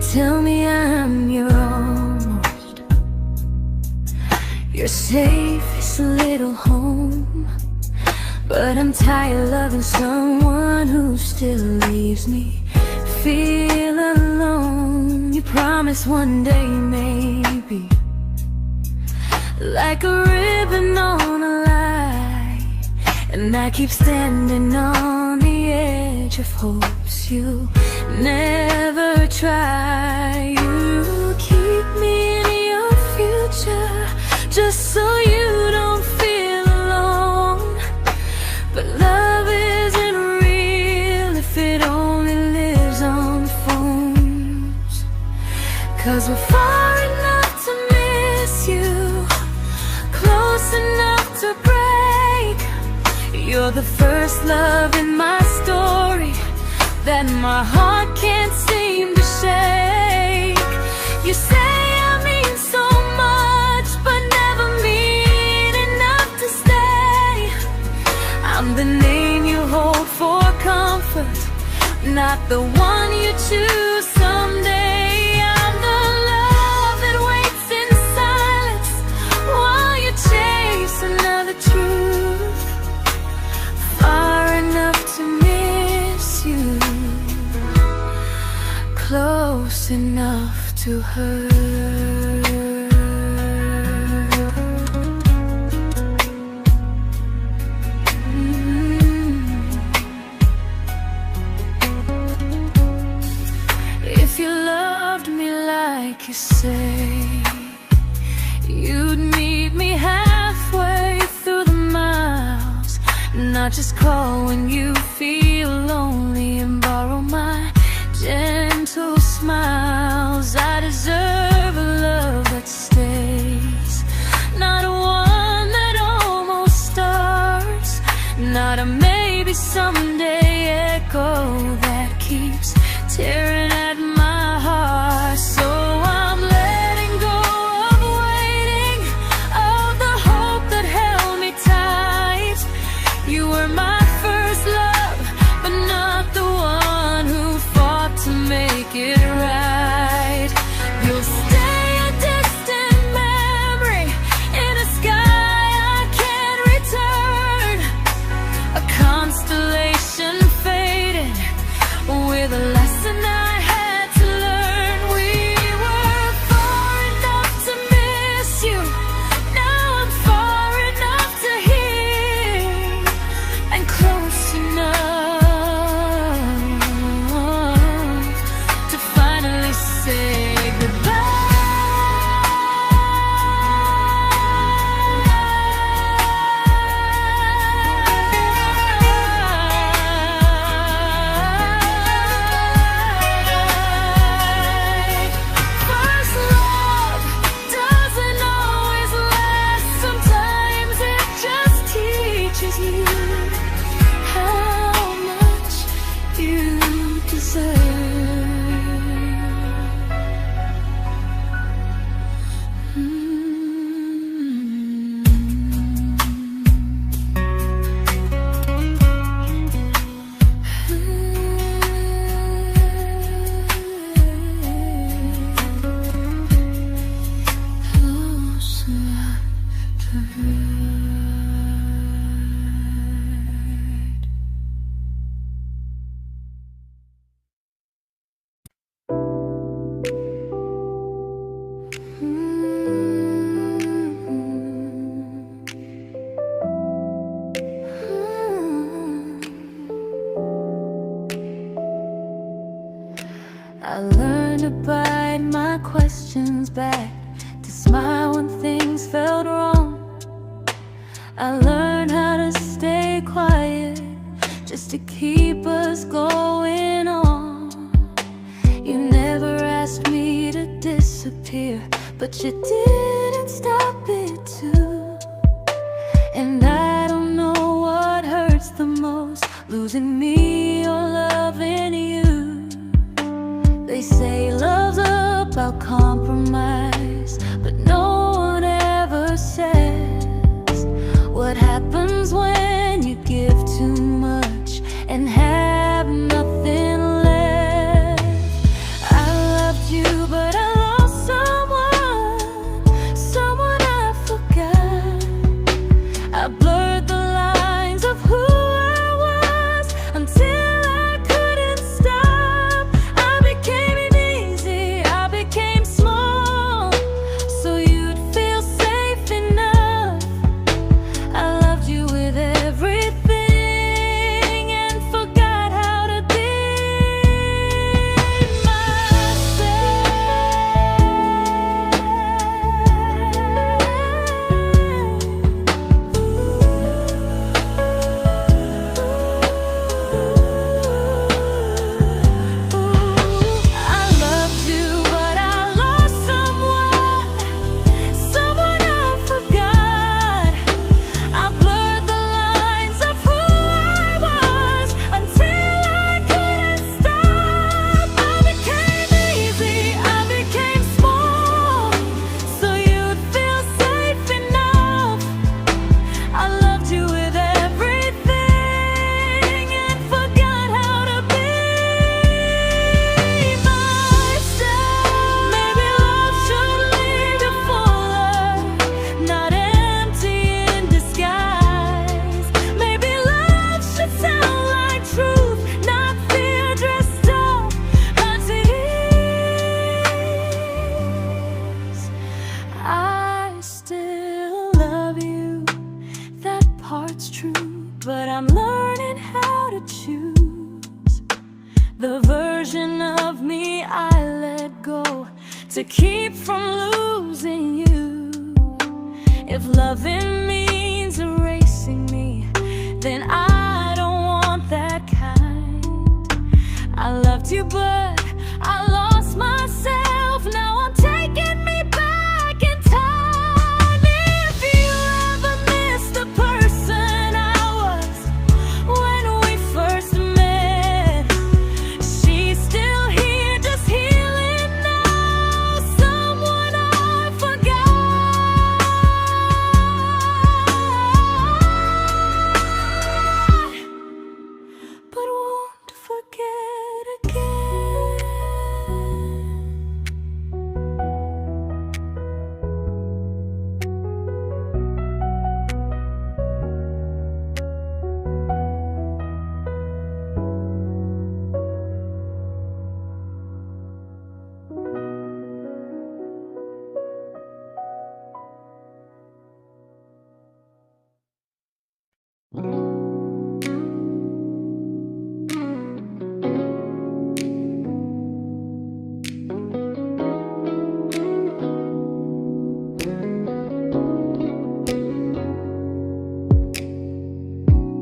tell me I'm your almost, your safest little home. But I'm tired loving someone who still leaves me feel alone. You promise one day maybe, like a ribbon on a line, and I keep standing on the edge of hopes you never try. You keep me in your future just so you don't feel alone. But love isn't real if it only lives on phones. 'Cause we're far enough to miss you, close enough to break. You're the first love in my story that my heart can't seem to shake. You say I mean so much, but never mean enough to stay. I'm the name you hold for comfort, not the one you choose someday. I'm the love that waits in silence while you chase another truth. Far enough to miss you, close enough to hurt. If you loved me like you say, you'd meet me halfway through the miles, not just call when you feel lonely and borrow my gentle smiles. I deserve a love that stays, not a one that almost starts, not a maybe someday echo that keeps tearing at my heart. So I'm letting go of waiting, of the hope that held me tight. You were my first love, but not the one who fought to make it right. You'll stay a distant memory in a sky I can't return, a constellation faded with a lesson I had to learn. We were far enough to miss you, now I'm far enough to hear, and close enough to finally say goodbye. First love doesn't always last, sometimes it just teaches you how much you deserve. Close enough to hurt. I learned to bite my questions back, to smile when things felt wrong. I learned how to stay quiet just to keep us going on. You never asked me to disappear, but you didn't stop it too. And I don't know what hurts the most, losing me or loving you. They say love's about compromise, but no one ever says what happens when you give too much and have nothing left. I loved you to keep from losing you. If loving means erasing me, then I don't want that kind. I loved you, but I lost myself. Now I'm taking me back in time. If you ever miss the person I was when we first met, she's still here, just healing now. Someone I forgot, but won't forget again.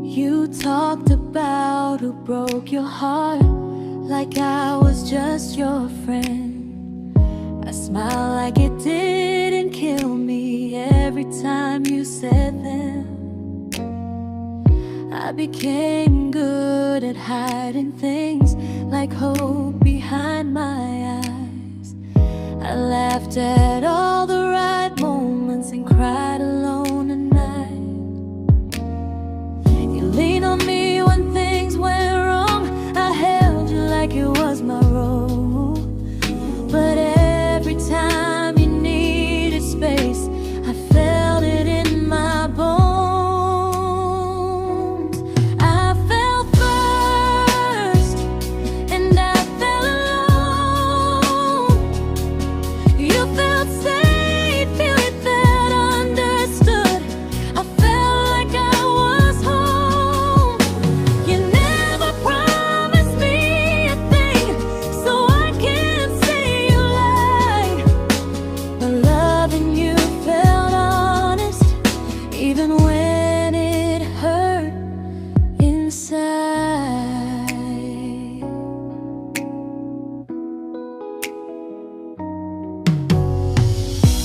You talked about who broke your heart, like I was just your friend. I smiled like it didn't kill me every time you said them. I became good at hiding things like hope behind my eyes. I laughed at all the right moments and cried alone at night. You leaned on me when things went wrong. I held you like it was my role. But every time you needed space, I felt it in my bones. I fell first, and I fell alone. You felt safe, feeling that understood. I felt like I was home. You never promised me a thing, so I can't say you lied. But loving you felt honest, even when it hurt inside.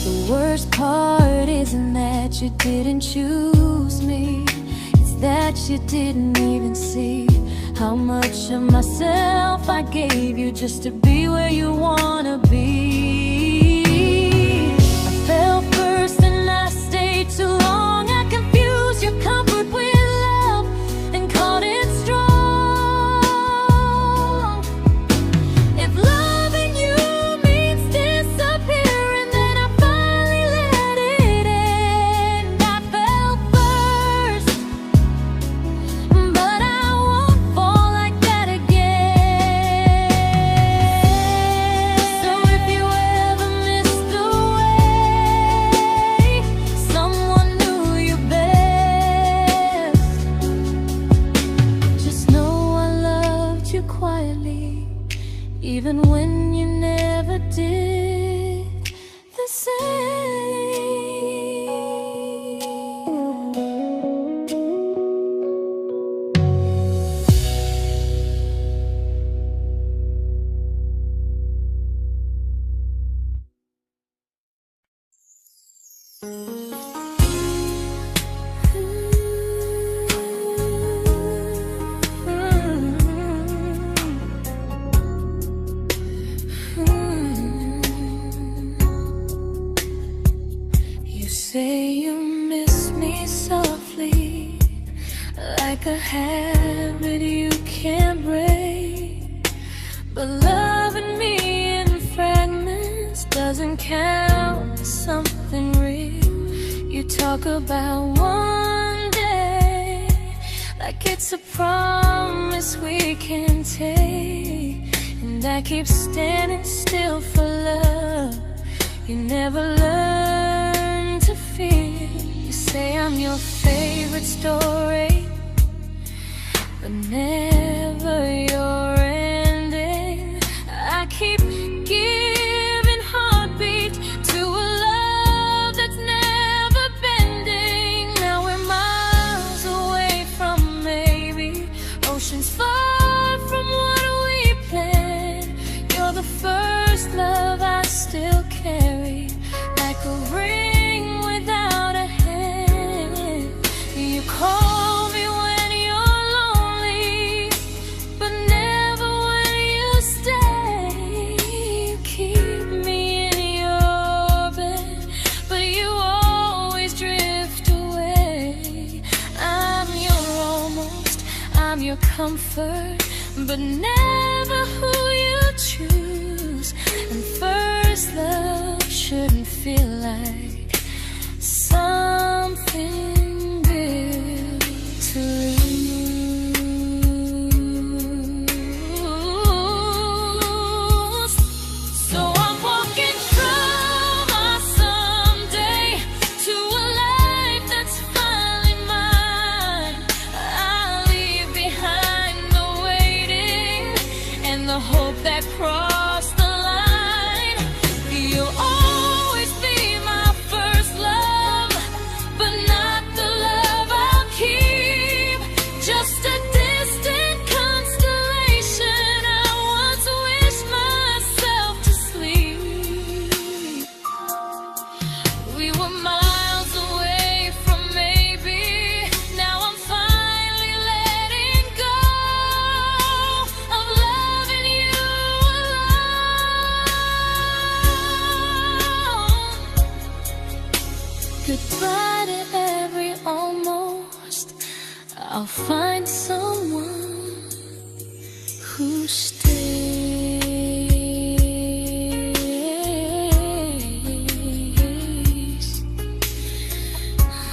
The worst part isn't that you didn't choose me, it's that you didn't even see how much of myself I gave you just to be where you wanna be. I fell first and I stayed too long. I confused your comfort with love and called it strong. If loving you means disappearing, then I finally let it end. I fell first, but I won't fall like that again. So if you ever missed the way someone knew you best, just know I loved you quietly, even when you never did the same. You say you miss me softly, like a habit you can't break. But loving me in fragments doesn't count as something real. You talk about one day like it's a promise we can take, and I keep standing still for love. You never learn to feel. You say I'm your favorite story, but never your ending. I keep giving heart a ring without a hand. You call me when you're lonely, but never when you stay. You keep me in your bed, but you always drift away. I'm your almost, I'm your comfort, but never who you choose. And first love shouldn't feel like something built to lose. So I'm walking through my someday to a life that's finally mine. I'll leave behind the waiting and the hope that crossed the line. You'll always be my first love, but not the love I'll keep. Just a distant constellation I once wished myself to sleep. We were miles away from maybe. Now I'm finally letting go of loving you alone. Goodbye to every almost. I'll find someone who stays.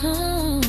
Oh.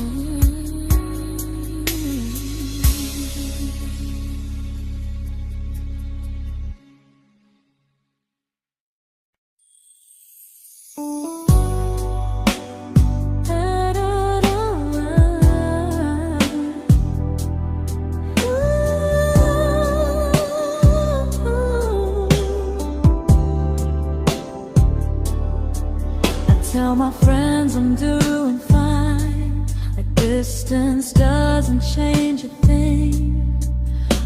Tell my friends I'm doing fine, like distance doesn't change a thing.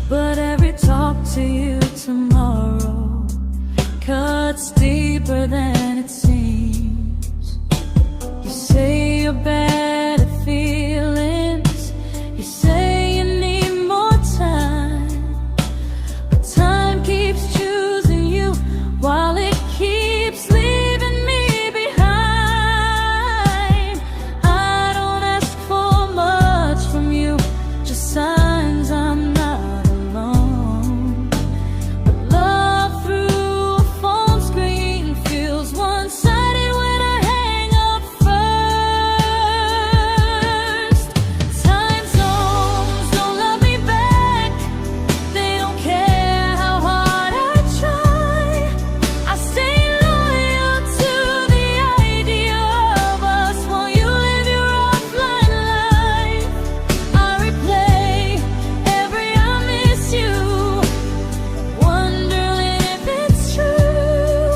But every talk to you tomorrow cuts deeper than it seems. You say you're bad at feelings, you say you need more time, but time keeps choosing you while it keeps leaving me behind. I don't ask for much from you, just signs I'm not alone. But love through a phone screen feels one-sided when I hang up first. Time zones don't love me back, they don't care how hard I try. I stay loyal to the idea of us while you live your offline life. I replay every I miss you, wondering if it's true.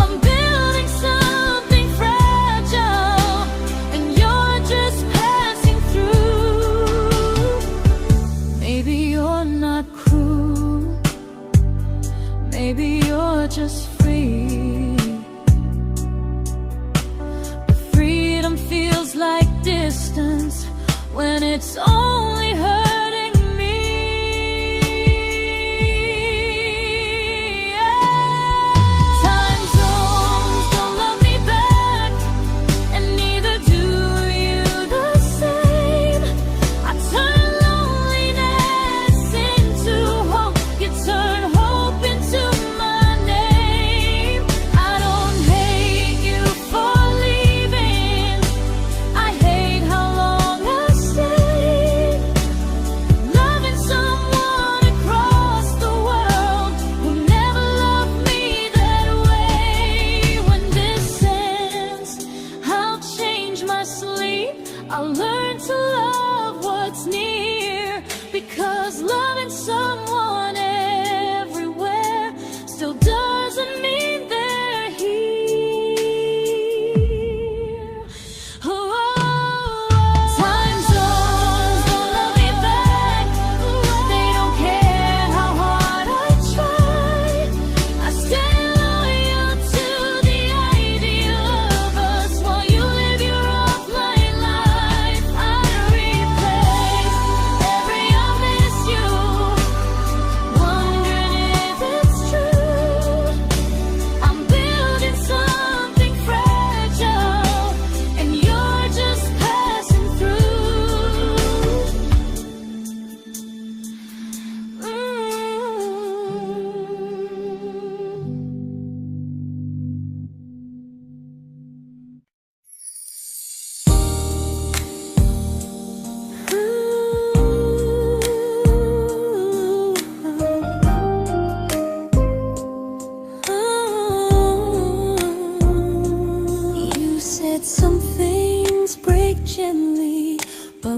I'm building something fragile, and you're just passing through. Maybe you're not cruel, maybe you're just free. But freedom feels like distance when it's only hurting me. Time zones don't love me back, and neither do you the same. I turn loneliness into hope, you turn hope into my name. I don't hate you for leaving, I hate how long I stayed.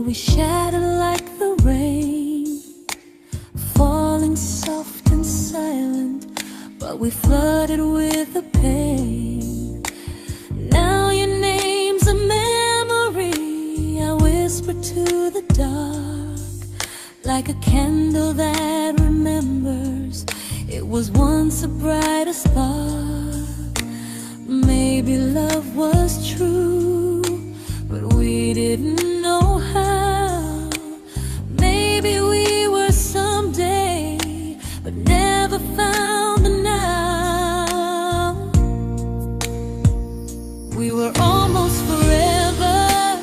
we shattered like the rain, falling soft and silent, but we flooded with the pain. Now your name's a memory I whisper to the dark, like a candle that remembers it was once a brighter spark. Maybe love was true, but we didn't know how. Maybe we were someday, but never found the now. We were almost forever,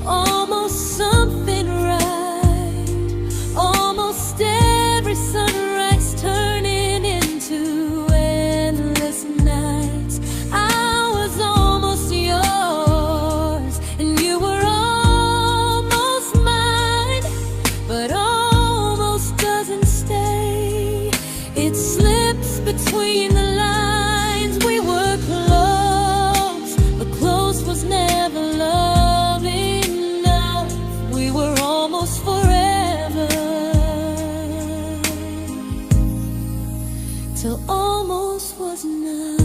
almost something right, almost every sunrise turning into endless nights. I was almost yours, and you were almost mine, but almost doesn't stay. It slips between the lines. We were close, but close was never love enough. We were almost forever, till almost was enough.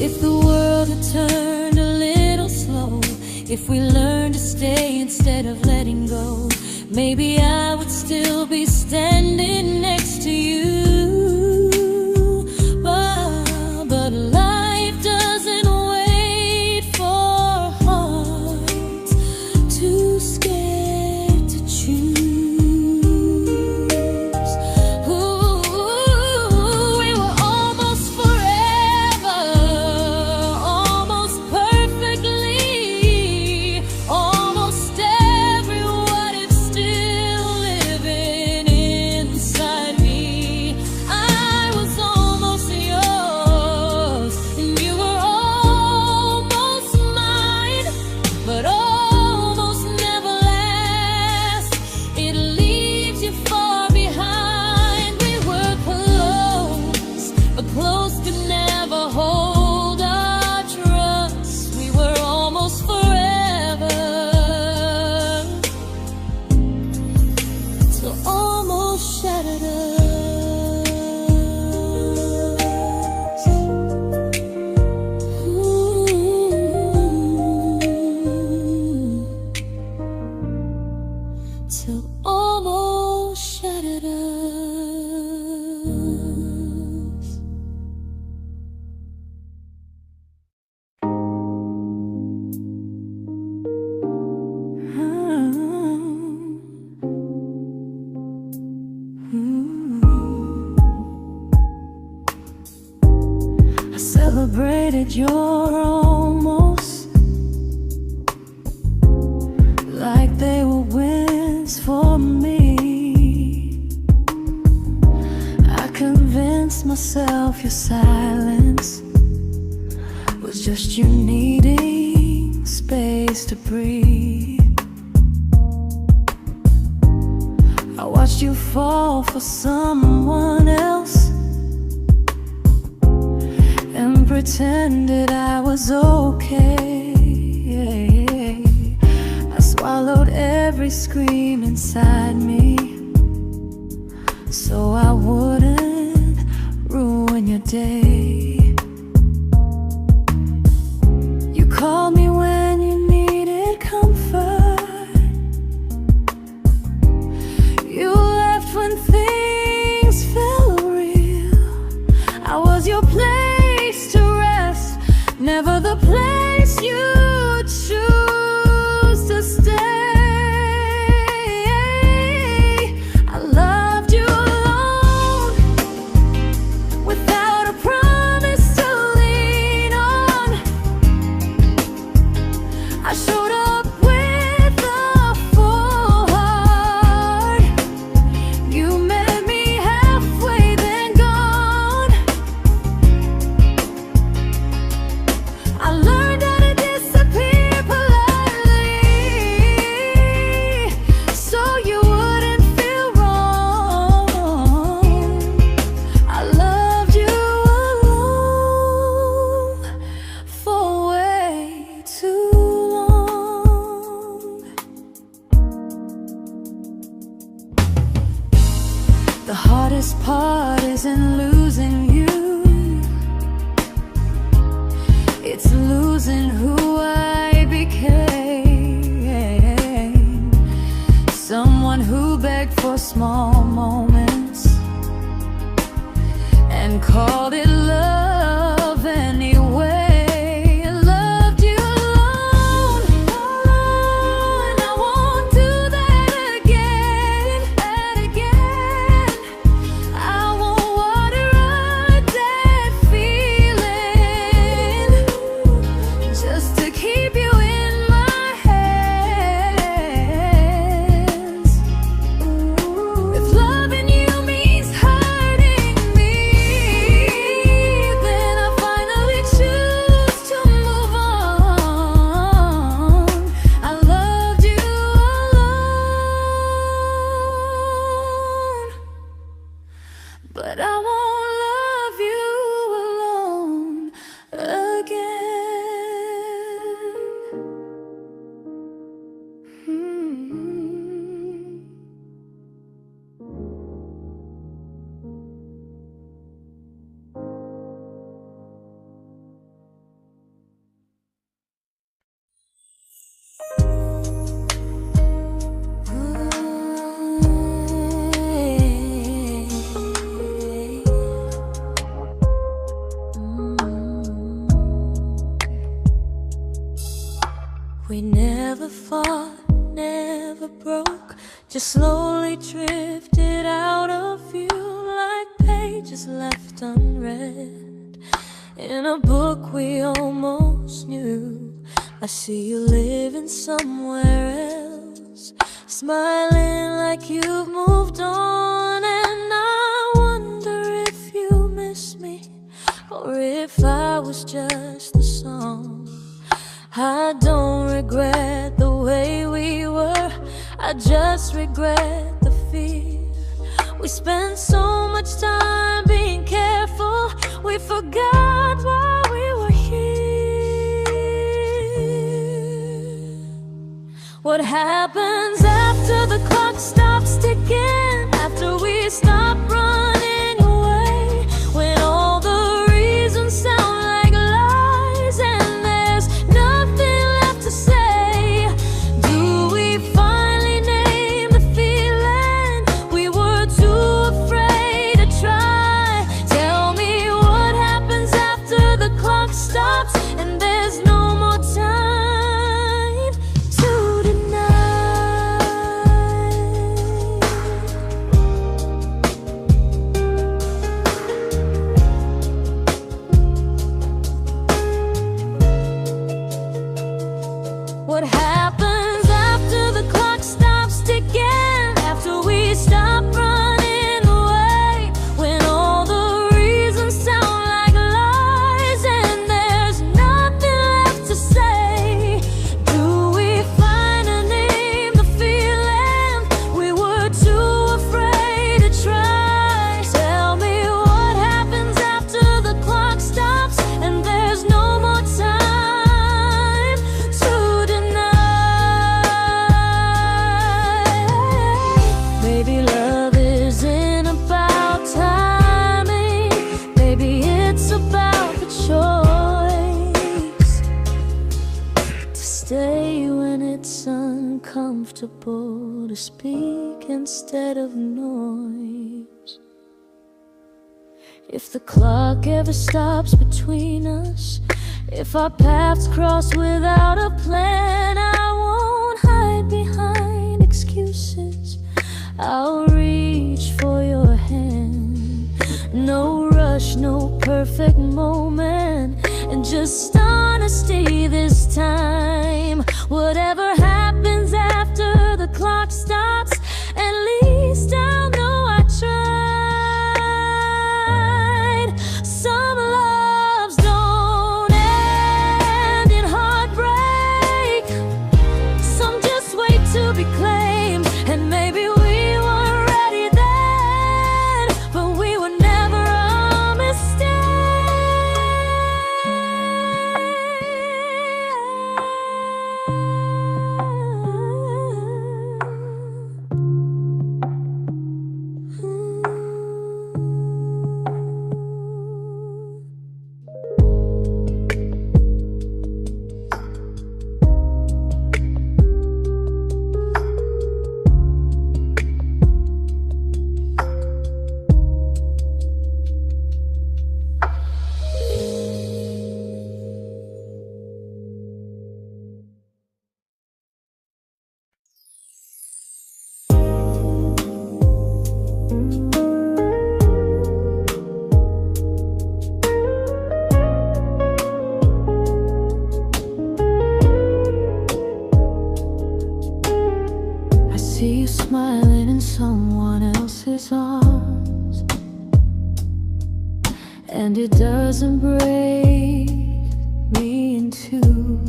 If the world had turned a little slow, if we learned to stay instead of letting go, maybe I would still be standing next to you. But life doesn't wait for hearts too scared to choose. Ooh, we were almost forever, almost perfectly, almost every what if still living inside me. I was almost yours, and you were almost mine, but almost never lasts. It leaves you far behind. We were close, but close could never hold our trust. We were almost forever, till almost shattered us. Ooh, till almost shattered us. I celebrated your almost like they were wins for me. I convinced myself your silence was just you needing space to breathe. I watched you fall for someone else and pretended I was okay. I swallowed every scream inside me so I wouldn't ruin your day. You called me when you needed comfort. You left when things felt real. I was your place to rest, never the place you choose to stay. I loved you alone, without a promise. heart isn't losing you, it's losing who I became. Someone who begged for small moments and called it love anyway. Loved you alone, alone. I won't do that again, and again. I won't water a dead feeling just to keep you in my hands. If loving you means hurting me, then I finally choose to move on. I loved you alone, but I won't love you alone again. We never fought, never broke, just slowly drifted out of view like pages left unread in a book we almost knew. I see you living somewhere else, smiling like you've moved on, and I wonder if you miss me or if I was just the song. I don't regret the way we were, I just regret the fear. We spent so much time being careful, we forgot why we were here. What happens after the clock stops ticking, after we stop running away, when all the reasons sound like lies and there's nothing left to say? Do we finally name the feeling we were too afraid to try? Tell me what happens after the clock stops and there's no more time to deny. What happens after the clock stops ticking, after we stop running away, when all the reasons sound like lies and there's nothing left to say? Do we finally name the feeling we were too afraid to try? Tell me what happens after the clock stops and there's no more time to deny. Maybe love isn't about timing, maybe it's about the choice to stay when it's uncomfortable, to speak instead of noise. If the clock ever stops between us, if our paths cross without a plan, I won't hide behind excuses, I'll reach for your hand. No rush, no perfect moment, and just honesty this time. Whatever happens after the clock stops, at least I'll know I tried. Some loves don't end in heartbreak, some just wait to be claimed, and maybe we weren't ready then, but we were never a mistake. and it doesn't break me in two.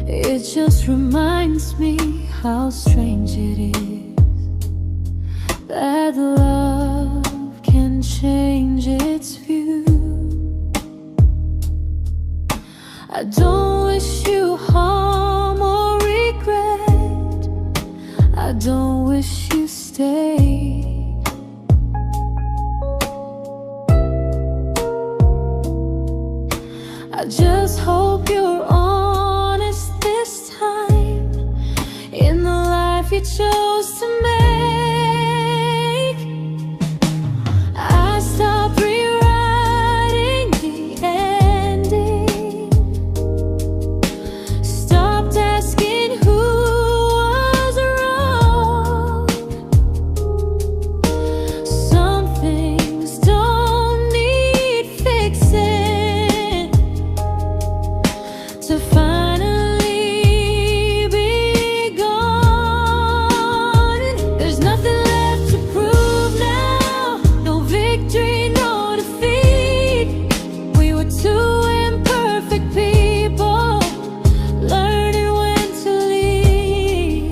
It just reminds me how strange it is that love can change its view. I don't wish you harm or regret. I don't wish you stay. I just hope you're honest this time in the life you chose to make. I stopped rewriting the ending, stopped asking who was wrong. Some things don't need fixing to finally be gone. There's nothing left to prove now, no victory, no defeat. We were two imperfect people, learning when to leave.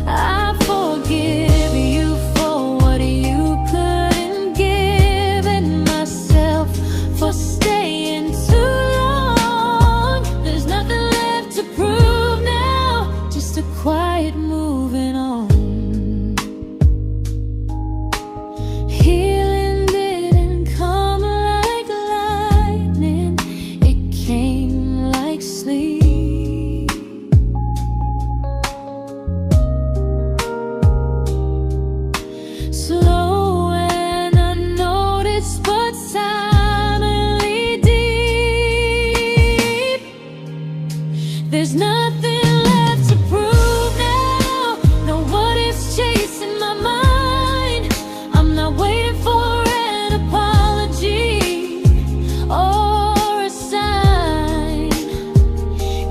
I forgive you for what you couldn't give, and myself for staying too long. There's nothing left to prove now, just a quiet moving on. Healing didn't come like lightning, it came like sleep. Slow and unnoticed, but silently deep. There's nothing left to prove now, no what ifs chasing my mind. I'm not waiting for an apology or a sign.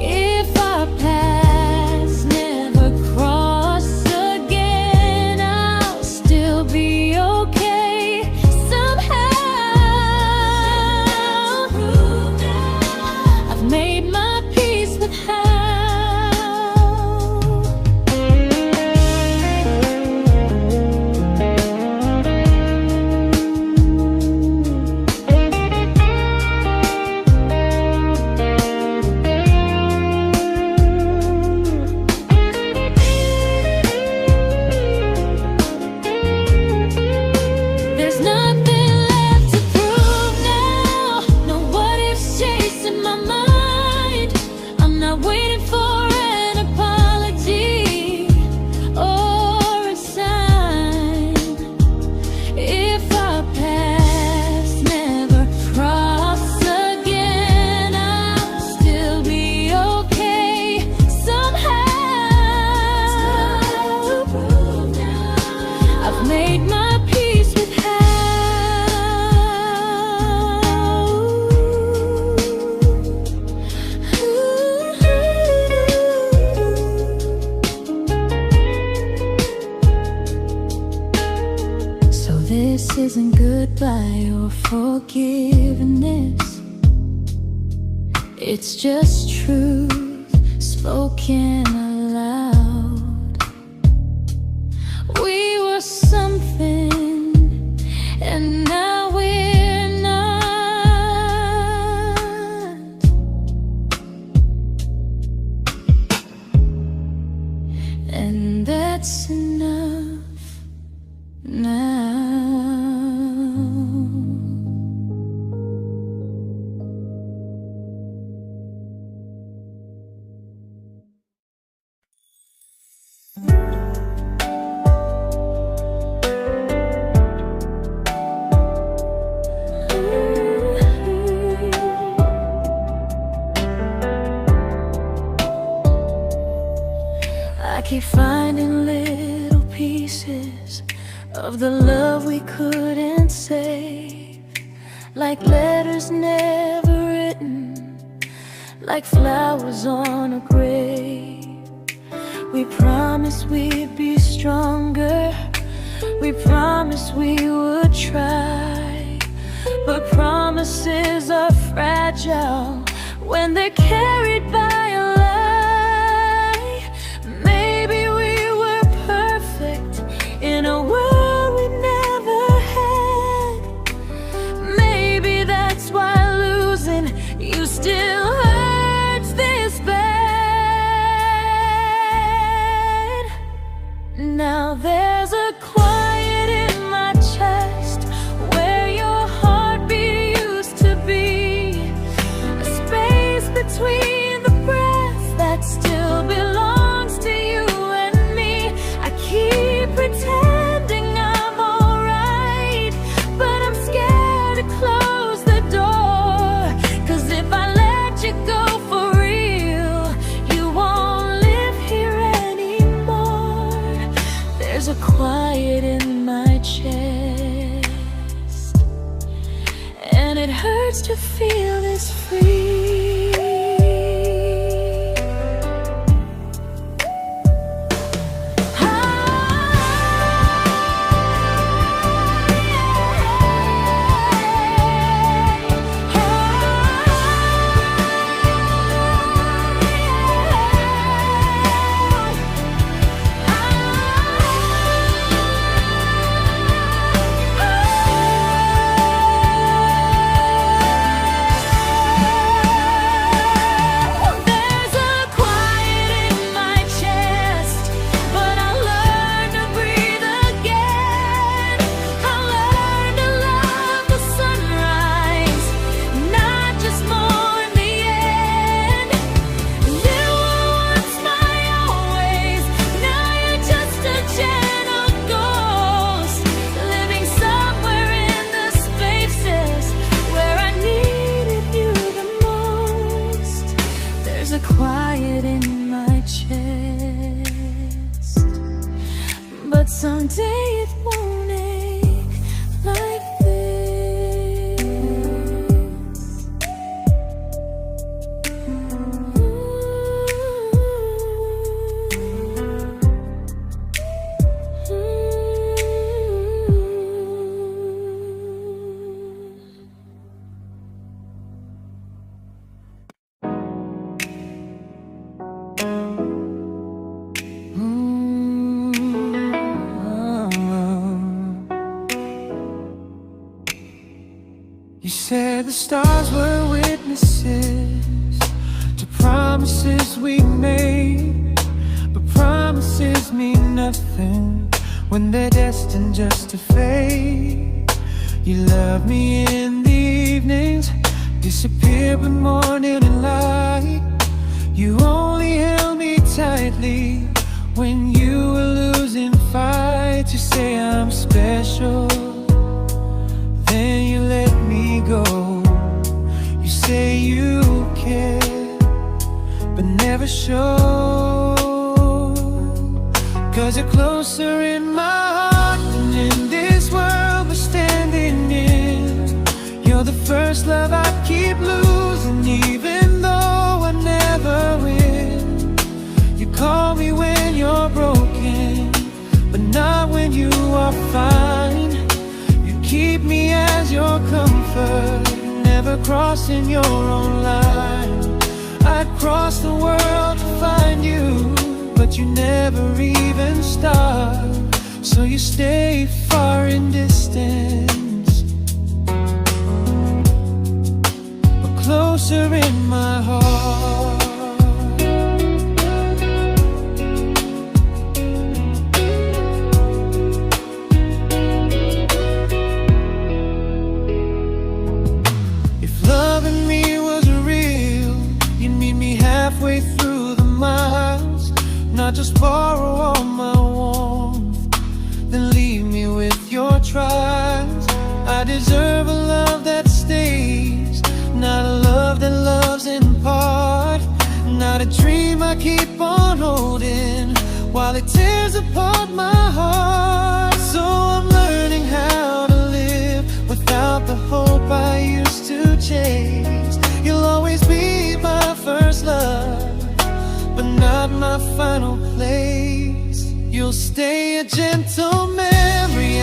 If our paths never cross again, I'll still be okay somehow. I've made my peace with how. There's nothing left to prove now, no what ifs chasing my mind. I'm not waiting for an apology or a sign. If our paths never cross again, I'll still be okay somehow. I've made my peace with how. So this isn't goodbye or forgiveness, it's just truth spoken aloud. We were something, and now we're not. And that's enough now. I keep finding little pieces of the love we couldn't save, like letters never written, like flowers on a grave. We promised we'd be stronger, We promised we would try, but promises are fragile when they're carried by a lie. Maybe we were perfect in a world we never had. Maybe that's why losing you still hurts this bad. Now there's a quiet in my chest where your heartbeat used to be, a space between the breaths that still belongs to you and me. I keep pretending I'm alright, but I'm scared to close the door, 'cause if I let you go for real, you won't live here anymore. There's a quiet in my chest, and it hurts to feel this free. There's a quiet in my chest, but someday it won't ache like this. You said the stars were witnesses to promises we made, but promises mean nothing when they're destined just to fade. You love me in the evenings, disappear when morning and light. You only held me tightly when you were losing fights. You say I'm special, then you let me go. You say you care, but never show, 'cause you're closer in my heart than in this world we're standing in. You're the first love I keep losing, even though I never win. You call me when you're broken, but not when you are fine. Keep me as your comfort, never crossing your own line. I'd cross the world to find you, but you never even start. So you stay far in distance, but closer in my heart. Halfway through the miles, not just borrow all my warmth, then leave me with your trials. I deserve a love that stays, not a love that loves in part, not a dream I keep on holding while it tears apart my heart. So I'm learning how to live without the hope I used to chase. You'll always be my first love, but not my final place. You'll stay a gentle memory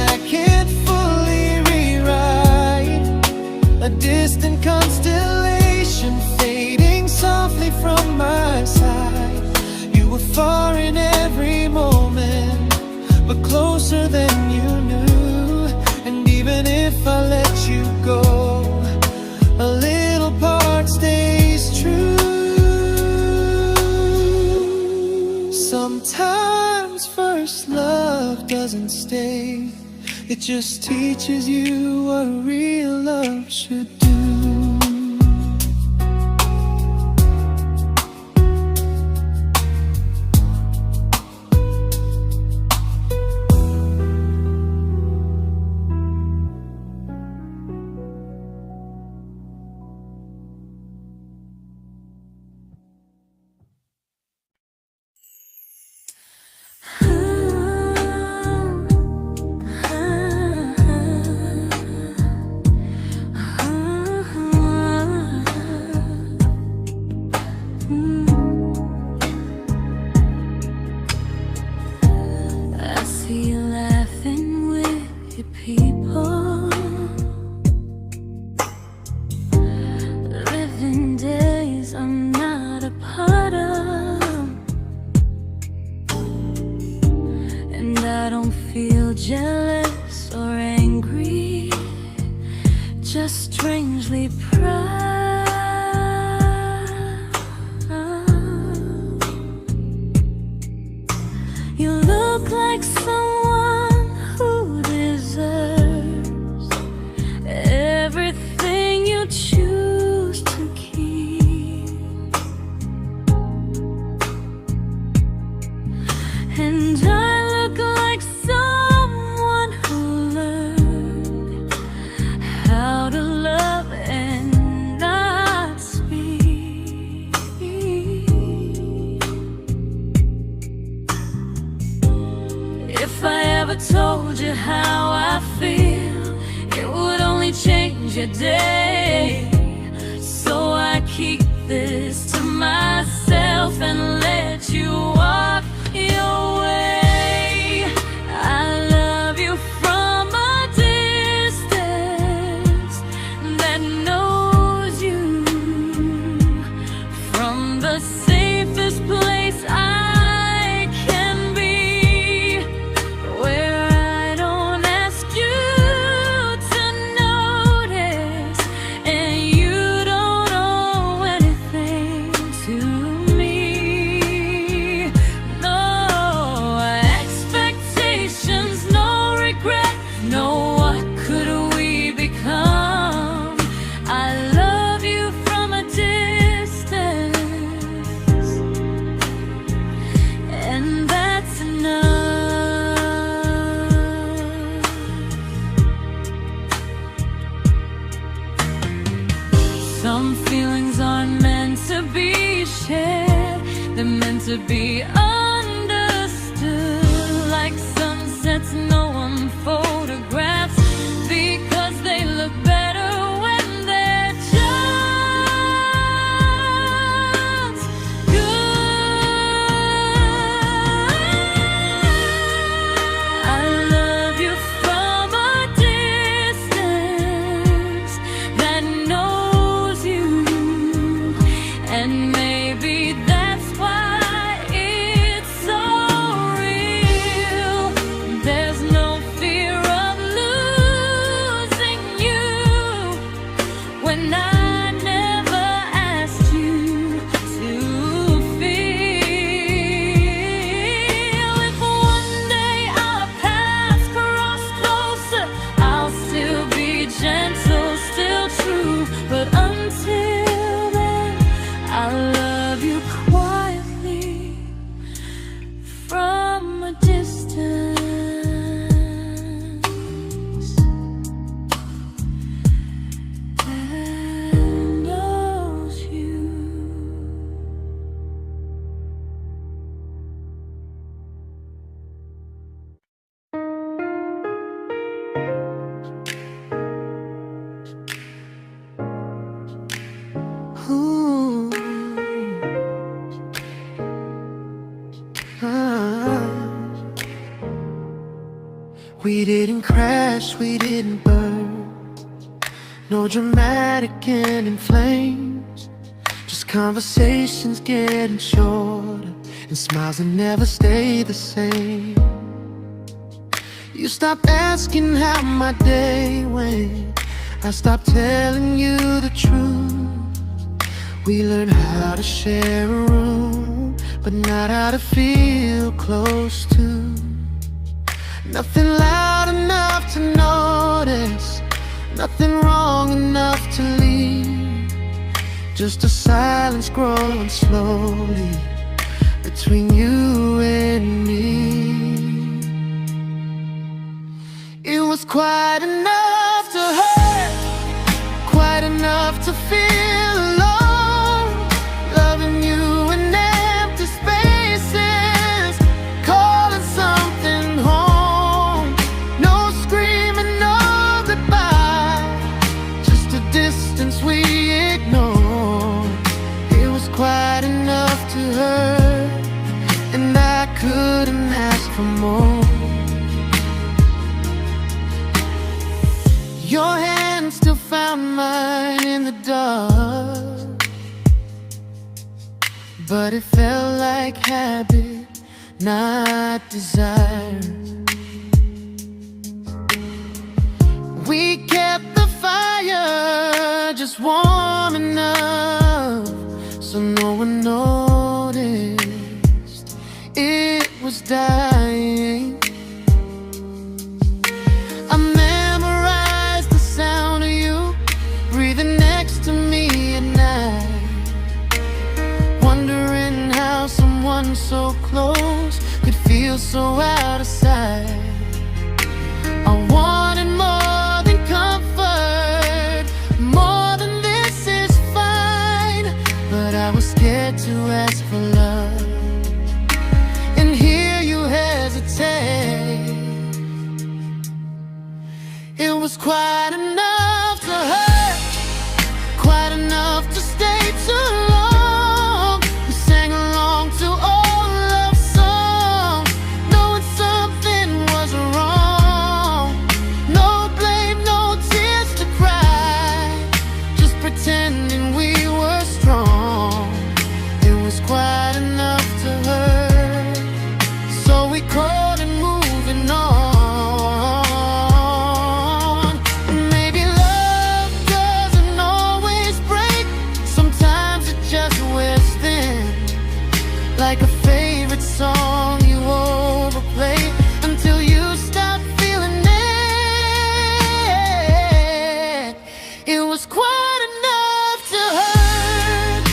doesn't stay. It just teaches you what real love should do. Jealous or angry, just strangely proud. You look like someone who deserves everything you choose to keep. And I look like someone who learned how to love and not speak. If I ever told you how I feel, it would only change your day. So I keep this to myself and let you walk your way. I love you from a distance that knows you, from the safest place I can be, where I don't ask you to notice and you don't owe anything to me. No expectations, no regret, no what could we become. I love you from a distance, and that's enough. Some feelings aren't meant to be shared, they're meant to be understood, like sunsets no one photographs, because they look better when they're just good. I love you from a distance that knows you, and maybe that's why it's so real. There's no fear of losing you when I never asked you to feel. If one day our paths cross closer, I'll still be gentle, still true. But until then, I love you quietly from a distance that knows you. Ooh. Ah. We didn't crash, we didn't burn, no dramatic end in flames, just conversations getting shorter and smiles that never stay the same. You stopped asking how my day went, I stopped telling you the truth. We learned how to share a room, but not how to feel close to. Nothing loud enough to notice, nothing wrong enough to leave. Just a silence growing slowly between you and me. It was quite enough to hurt, quite enough to feel alone. Loving you in empty spaces, calling something home. No screaming, no goodbye, just a distance we ignored. It was quite enough to hurt, and I couldn't ask for more. Your hand still found mine in the dark, but it felt like habit, not desire. We kept the fire just warm enough so no one noticed it was dying. I memorized the sound of you breathing next to me at night, wondering how someone so close could feel so out of sight. I wanted more than comfort, more than this is fine, but I was scared to ask for love and hear you hesitate. It was quite enough to hurt, quite enough to stay too long. We sang along to old love songs, knowing something was wrong. No blame, no tears to cry, just pretending we were strong. It was quite enough to hurt, so we called it moving on. Maybe love doesn't always break, sometimes it just wears thin, like a favorite song you overplay until you stop feeling it. It was quite enough to hurt,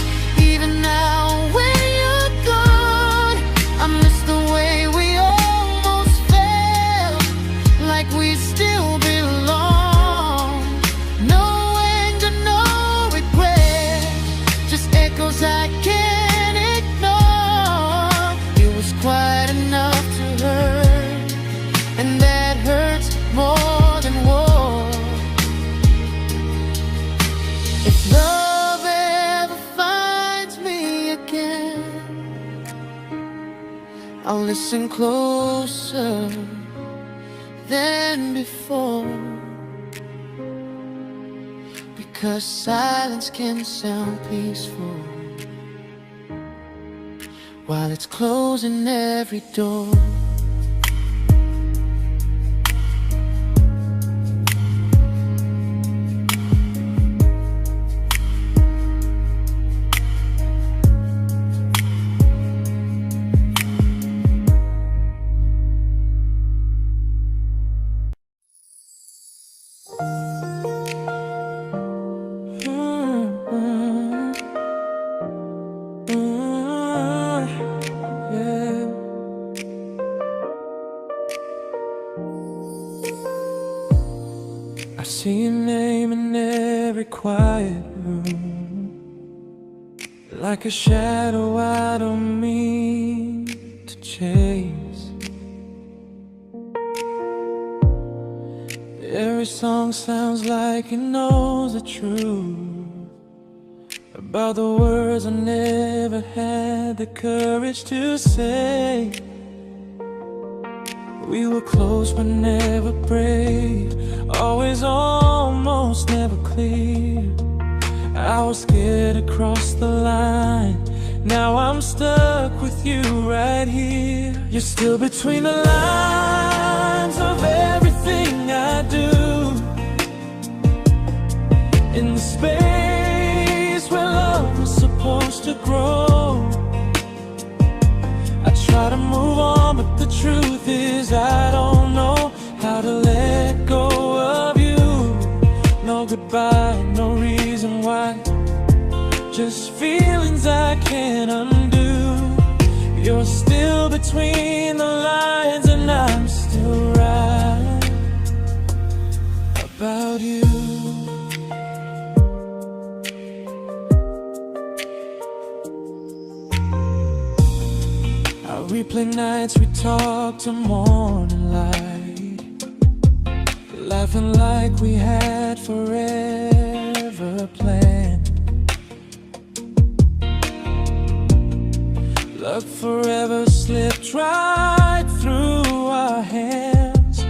even now when you're gone. I miss the way we almost felt, like we still belong. No anger, no regret, just echoes I can't ignore. It was quite enough to hurt, and that hurts more than war. If love ever finds me again, I'll listen closer than before, because silence can sound peaceful while it's closing every door. I see your name in every quiet room, like a shadow I don't mean to chase. Every song sounds like it knows the truth about the words I never had the courage to say. We were close but never brave, always almost never clear. I was scared to cross the line, now I'm stuck with you right here. You're still between the lines of everything I do, in the space where love was supposed to grow. I try to move on, but the truth is I don't know about you. I replay nights we talk to morning light, laughing like we had forever planned. Luck forever slipped right through our hands,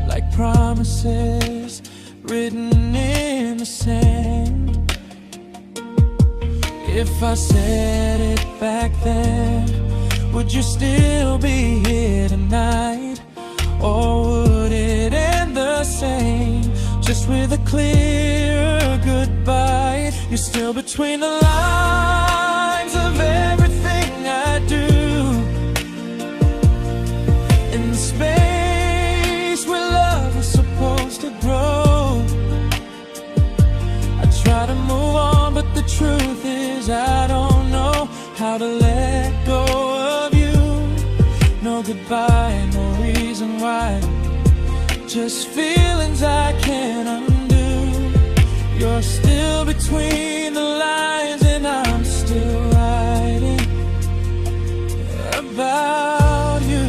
like promises written in the sand. If I said it back then, would you still be here tonight? Or would it end the same, just with a clear goodbye? You're still between the lines of everything I do, in the space where love was supposed to grow. I try to move on, but the truth is I don't know how to let go of you. No goodbye, no reason why, just feelings I can't undo. You're still between the lines and I'm still writing about you.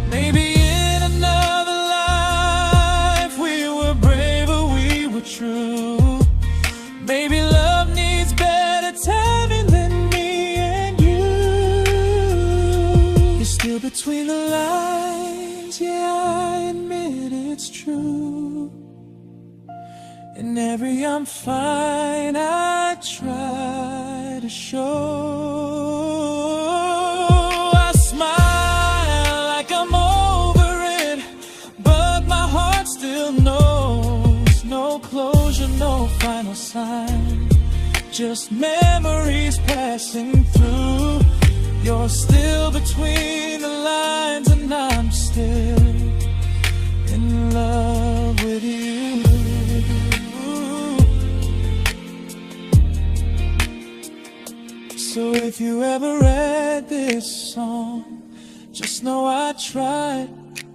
Maybe in another life we were braver, we were true. Maybe love needs better timing than me and you. You're still between the lines, yeah, I admit it's true. In every I'm fine I try to show. I smile like I'm over it, but my heart still knows. No closure, no final sign, just memories passing through. You're still between the lines and I'm still in love with you. So if you ever read this song, just know I tried,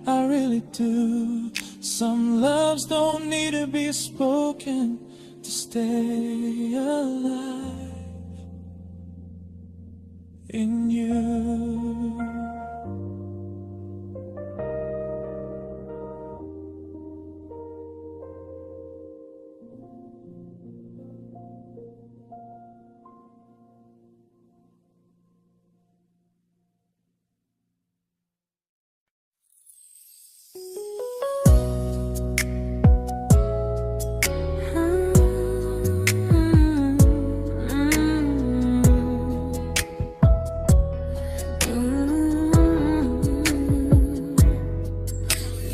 I really do. Some loves don't need to be spoken to stay alive in you.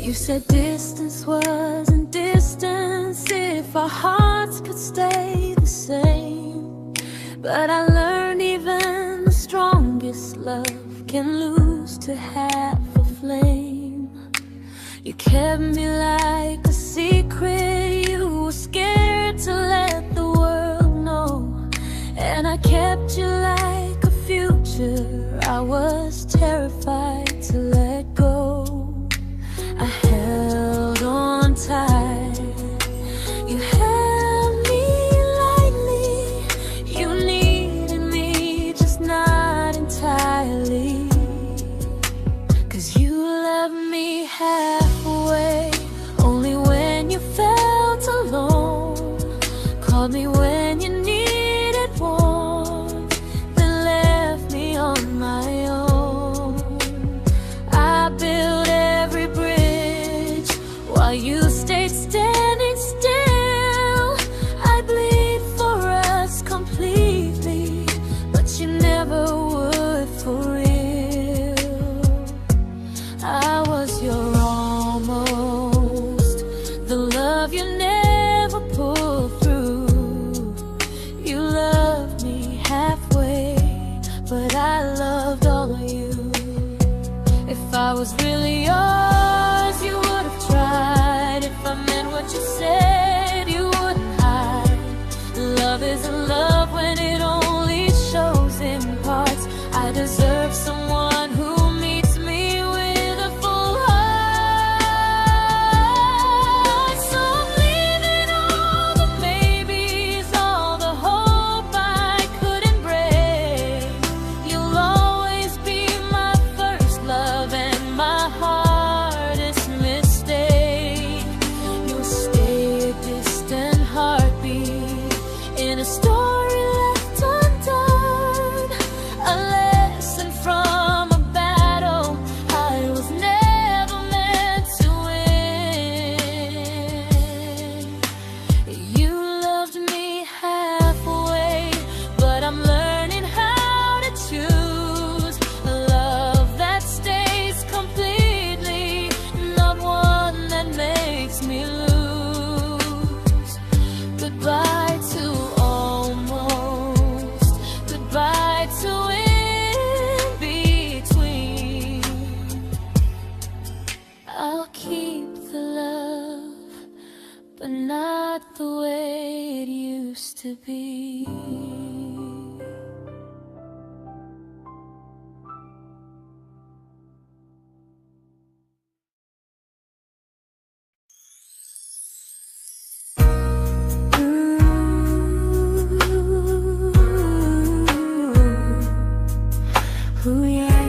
You said distance wasn't distance if our hearts could stay the same. But I learned even the strongest love can lose to half a flame. You kept me like a secret you were scared to let the world know. And I kept you like a future I was terrified to let go. I held on tight, you held me lightly. You needed me, just not entirely. 'Cause you loved me halfway, only when you felt alone. Called me when you needed warmth, then left me on my own. I built every bridge while you stayed standing still. I bleed for us completely, but you never would for real. I was your almost, the love you never pulled through. You loved me halfway, but I loved all of you. If I was really yours, you would have tried. If I meant what you said, you wouldn't hide. Love isn't love when it only shows in parts. I deserve someone who meets me with a full heart. but not the way it used to be. Ooh, yeah,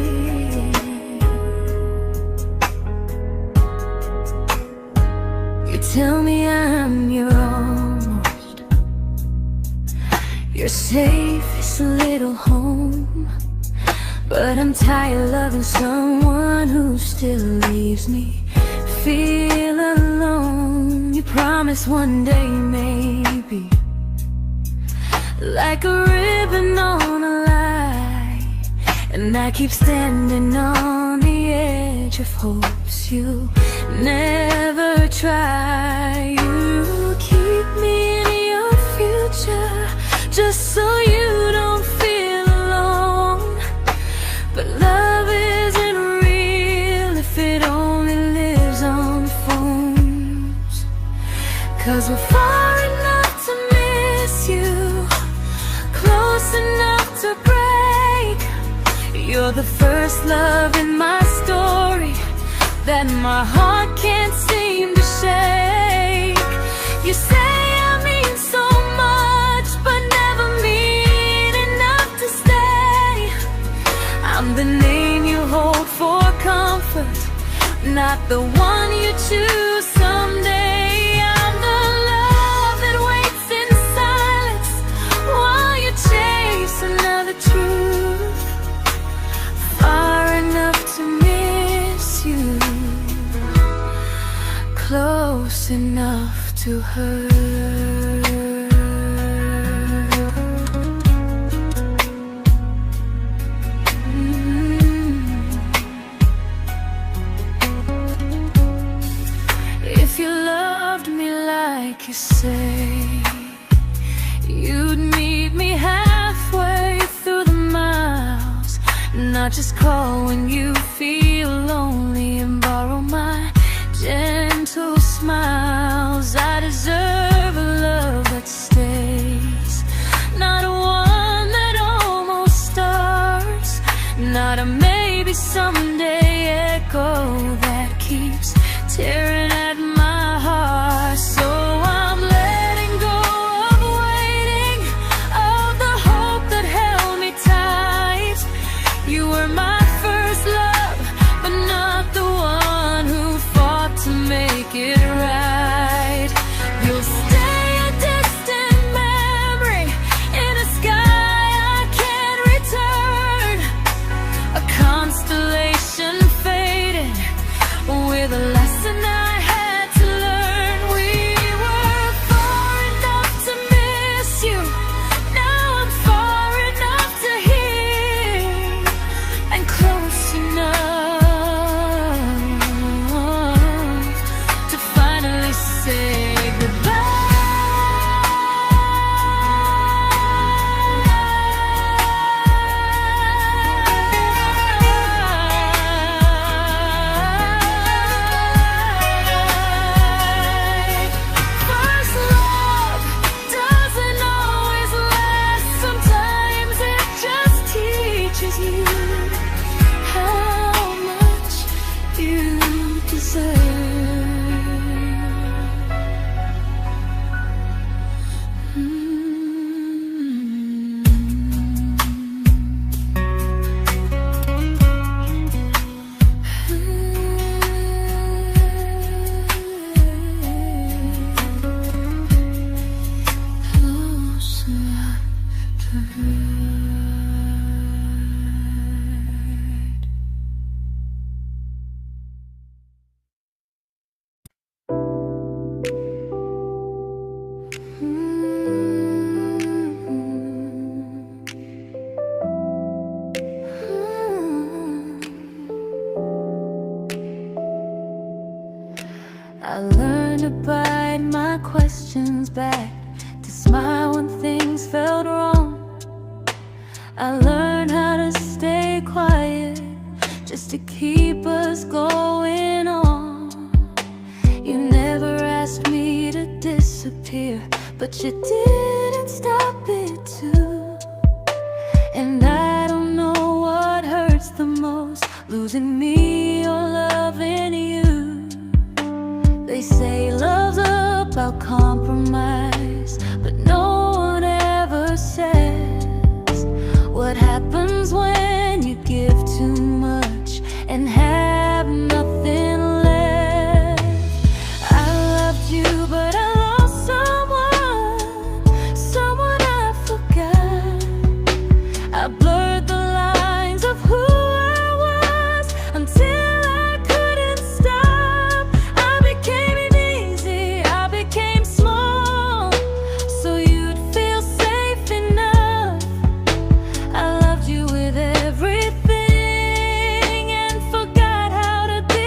yeah. You tell me I'm your almost, your safest little home, but I'm tired loving someone who still leaves me feel alone. You promise one day maybe, like a ribbon on a line, and I keep standing on the edge of hopes you never try. You keep me in your future just so you don't feel alone. But love isn't real if it only lives on phones. 'Cause we're far enough to miss you, close enough to break. You're the first love in my story that my heart can't seem to shake. You say I mean so much, but never mean enough to stay. I'm the name you hold for comfort, not the one you choose someday. I'm the love that waits in silence while you chase another truth. Far enough to miss you, close enough to hurt. If you loved me like you say, you'd meet me halfway through the miles, not just call when you feel lonely and borrow my gentle smiles. I deserve a love that stays, not one that almost starts, not a maybe someday echo that keeps tearing at my heart. So I'm letting go of waiting, of the hope that held me tight. You were my first love, but not the one who fought to make it right. You'll stay a distant memory in a sky I can't return, a constellation fading with a lesson I had to learn. We were far enough to miss you, now I'm far enough to hear, and close enough to finally say first love doesn't always last. Sometimes it just teaches you how much you deserve. Close enough to hurt. I learned to bite my questions back, to smile when things felt wrong. I learned how to stay quiet just to keep us going on. You never asked me to disappear, but you didn't stop it too. And I don't know what hurts the most, losing me or loving you. They say love's about compromise, but no one ever says what happens when you give too much and have nothing left. I loved you, but I lost someone I forgot. I blurred the lines of who I was until I couldn't stop. I became easy, I became small, so you'd feel safe enough. I loved you with everything and forgot how to be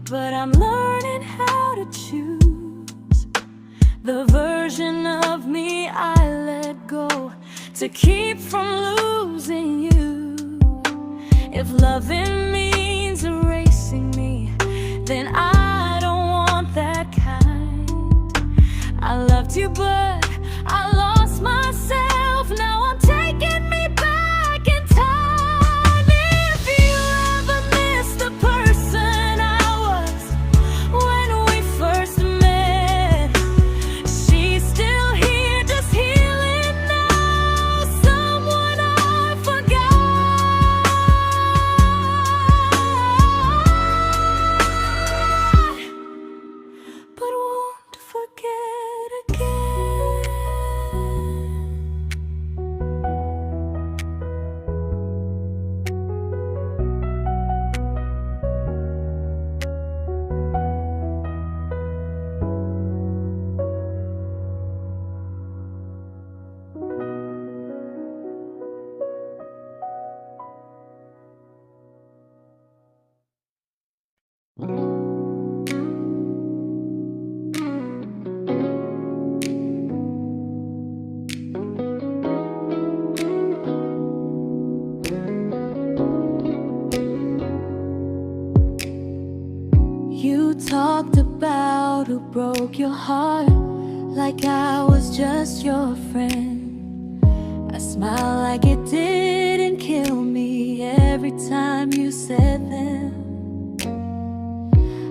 but I'm learning how to choose the version of me I let go to keep from losing you. If loving means erasing me, then I don't want that kind. I loved you, but I lost myself. Now I'm taking me back in time. If you ever miss the person I was when we first met, she's still here, just healing now. Someone I forgot, but won't forget again. You talked about who broke your heart, like I was just your friend. I smile like it didn't kill me every time you said them.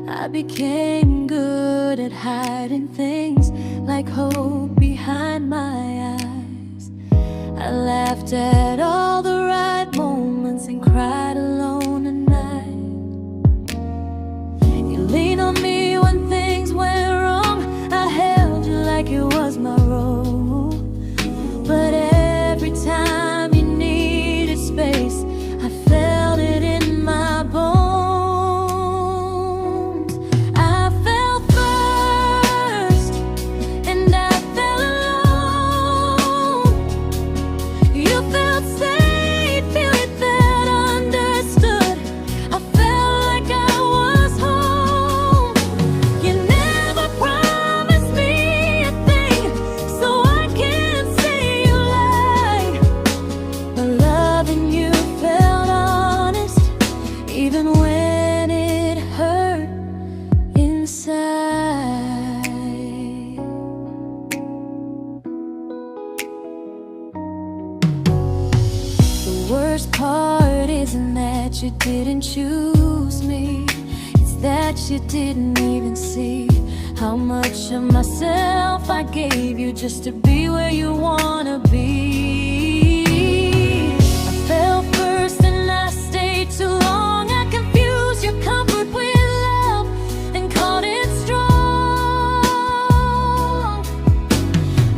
I became good at hiding things like hope behind my eyes. I laughed at all the right moments and cried alone at night. You leaned on me when things went wrong. I held you like it was my role. But every time you needed space, I felt it in my bones. I fell first, and I fell alone. You felt safe. worst part isn't that you didn't choose me, it's that you didn't even see how much of myself I gave you just to be where you wanna be. I fell first and I stayed too long. I confused your comfort with love and called it strong.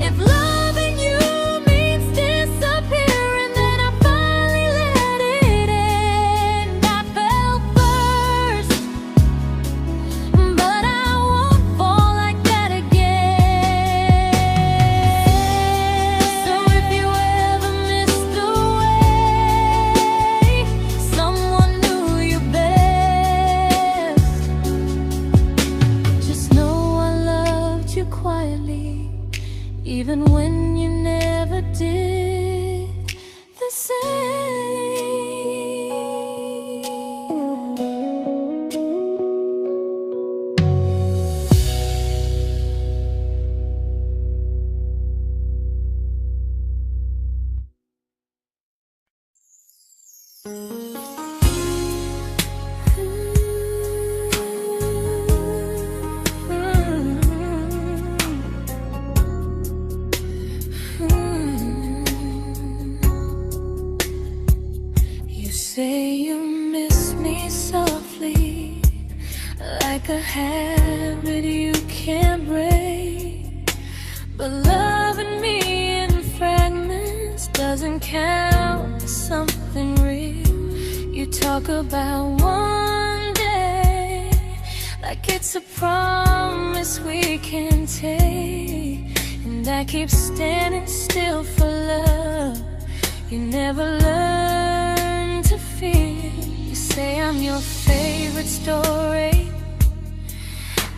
If loving you means disappearing, then I finally let it end. I fell first, but I won't fall like that again. So if you ever missed the way someone knew you best, just know I loved you quietly, even when you never did the same. You say you miss me softly, like a habit you can't break. But loving me in fragments doesn't count as something real. You talk about one day like it's a promise we can take, and I keep standing still for love. You never learn to feel. You say I'm your favorite story,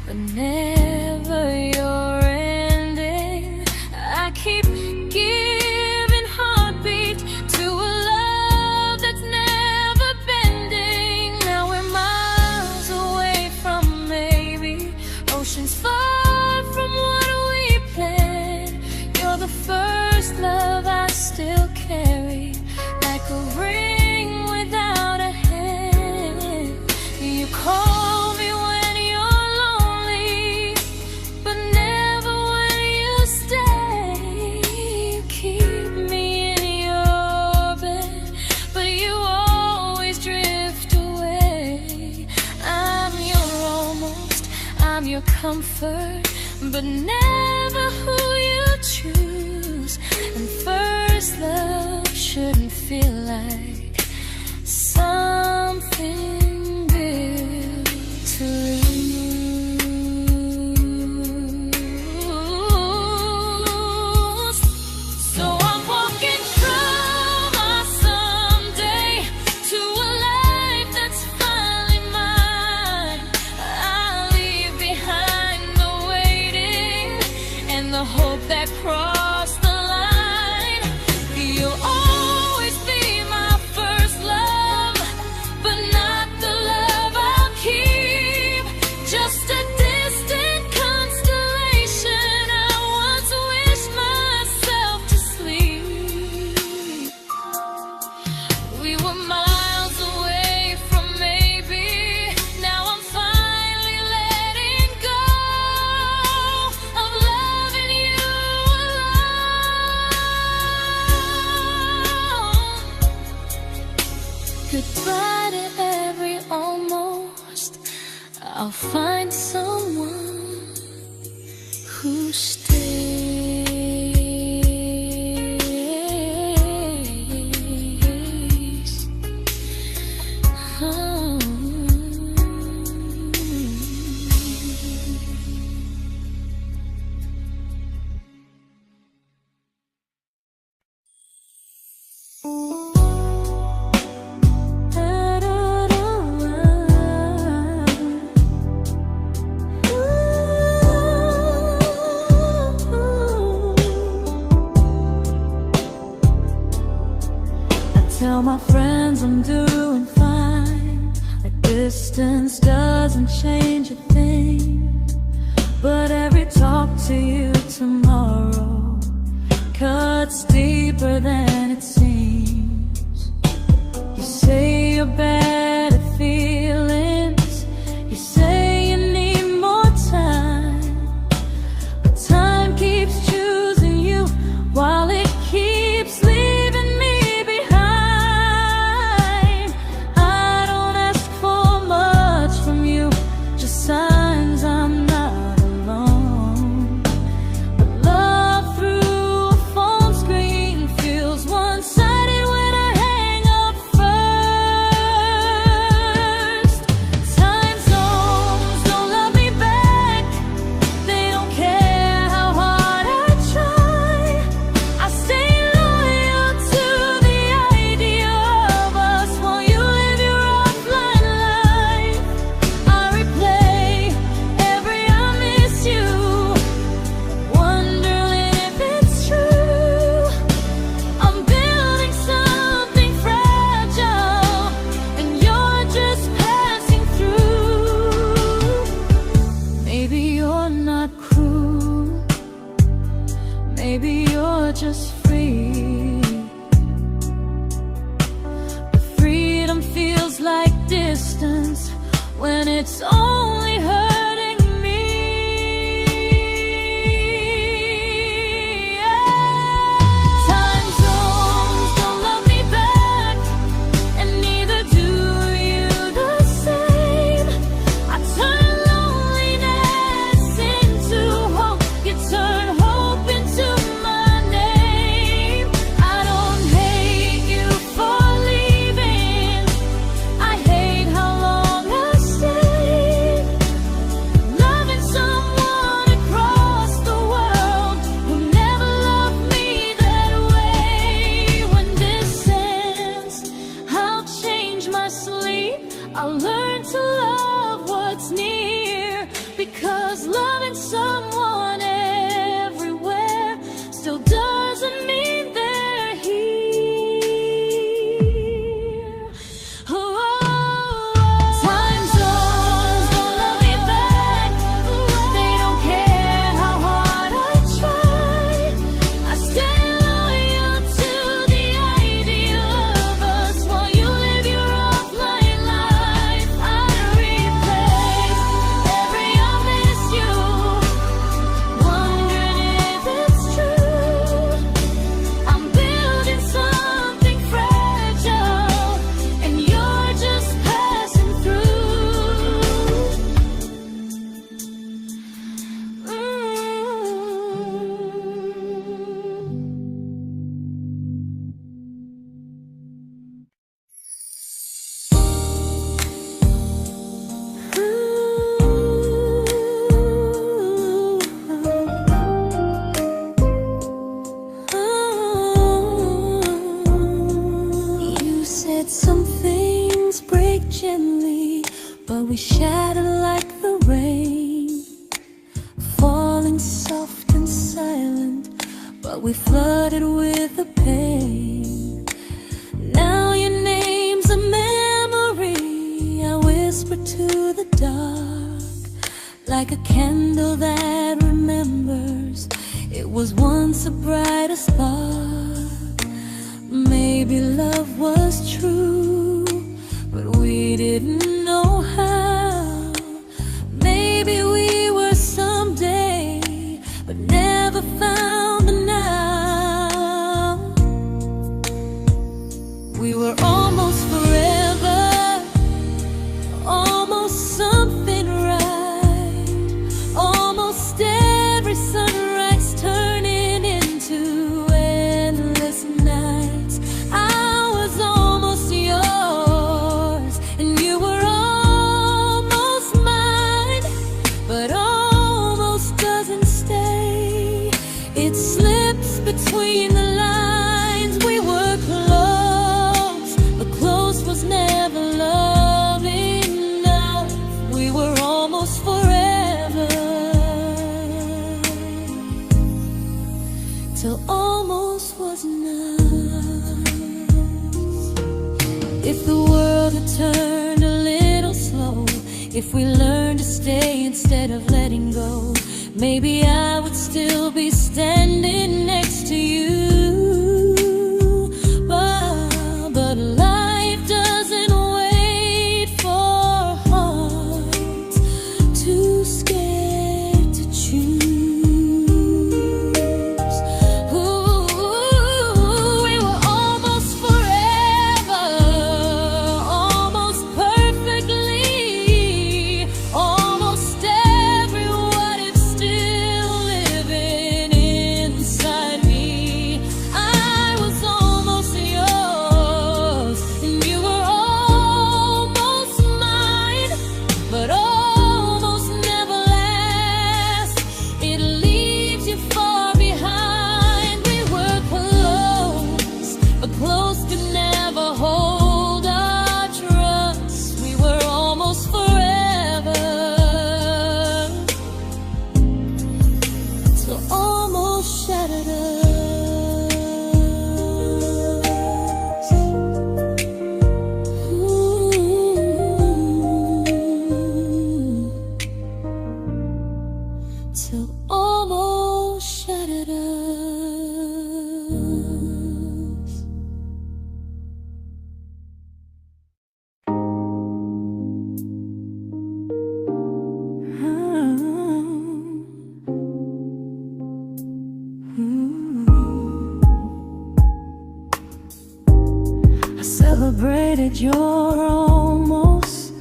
but never your ending. I keep giving heartbeat to a love that's never bending. Now we're miles away from maybe oceans far from what we planned. You're the first love I still carry, like a ring without a hand. You call me when you're lonely, but never when you stay. You keep me in your bed, but you always drift away. I'm your almost, I'm your comfort, but never who you choose. And first love shouldn't feel like something built to lose. So I'm walking through my someday to a life that's finally mine. I'll leave behind the waiting and the hope that crossed the line. You'll always be my first love, but not the love I'll keep. Just a distant constellation I once wished myself to sleep. We were miles away from maybe. Now I'm finally letting go of loving you alone. Goodbye to every almost. I'll find someone who stays. Oh. Tell my friends I'm doing fine, that distance doesn't change a thing. But every talk to you tomorrow cuts deeper than it seems. your better feelings. You say you need more time, but time keeps choosing you while it keeps leaving me behind. I don't ask for much from you, just signs I'm not alone. But love through a phone screen feels one-sided when I hang up first. Time zones don't love me back, they don't care how hard I try. I stay loyal to the idea of us while you live your offline life. I replay every I miss you, wondering if it's true. I'm building something fragile, and you're just passing through. Maybe you're not cruel, maybe you're just free. But freedom feels like distance when it's only hurting me. Time zones don't love me back, and neither do you the same. I turn loneliness into hope, you turn hope into my name. I don't hate you for leaving, I hate how long I stayed. Loving someone across the world who never loved me that way. When this ends, I'll change my sleep, I'll learn to love what's near, because loving someone everywhere still doesn't mean they're here. Time zones don't love me back, they don't care how hard I try. I stay loyal to the idea of us while you live your offline life. I replace every I miss you, wondering if it's true. I'm building something fragile, and you're just passing through. You said some things break gently, but we shatter like the rain, falling soft and silent, but we flooded with the pain. Now your name's a memory I whisper to the dark, like a candle that remembers it was once a brighter spark. Maybe love was true, but we didn't know how. Maybe we were someday, but never found the now. We were almost forever, almost something right, almost every sunrise turning into endless nights. I was almost yours, and you were almost mine, but almost doesn't stay. It slips between the lines. We were close, but close was never love enough. We were almost forever, till almost was enough. If the world had turned a little slow, if we learned to stay instead of letting go, maybe I would still be standing next to you. But life doesn't celebrated your almost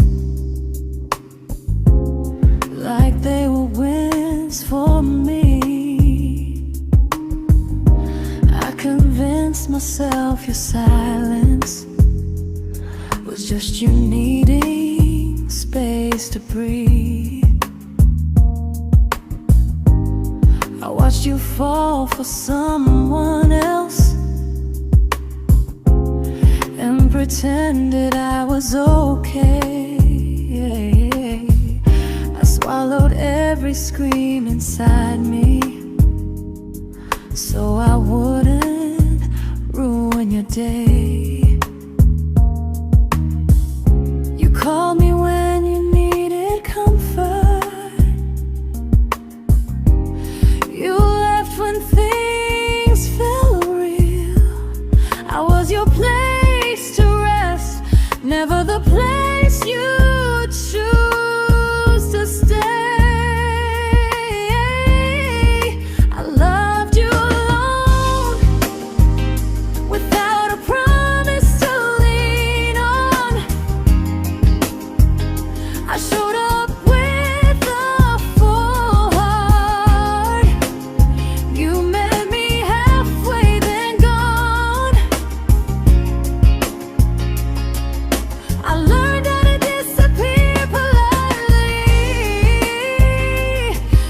like they were wins for me. I convinced myself your silence was just you needing space to breathe. I watched you fall for someone else and pretended I was okay. I swallowed every scream inside me so I wouldn't ruin your day. You called me when you needed comfort. You left when things felt real. I was your place to rest, never the place you choose to stay. I loved you alone, without a promise to lean on. I showed up with a full heart. You met me halfway, then gone. I learned how to disappear politely,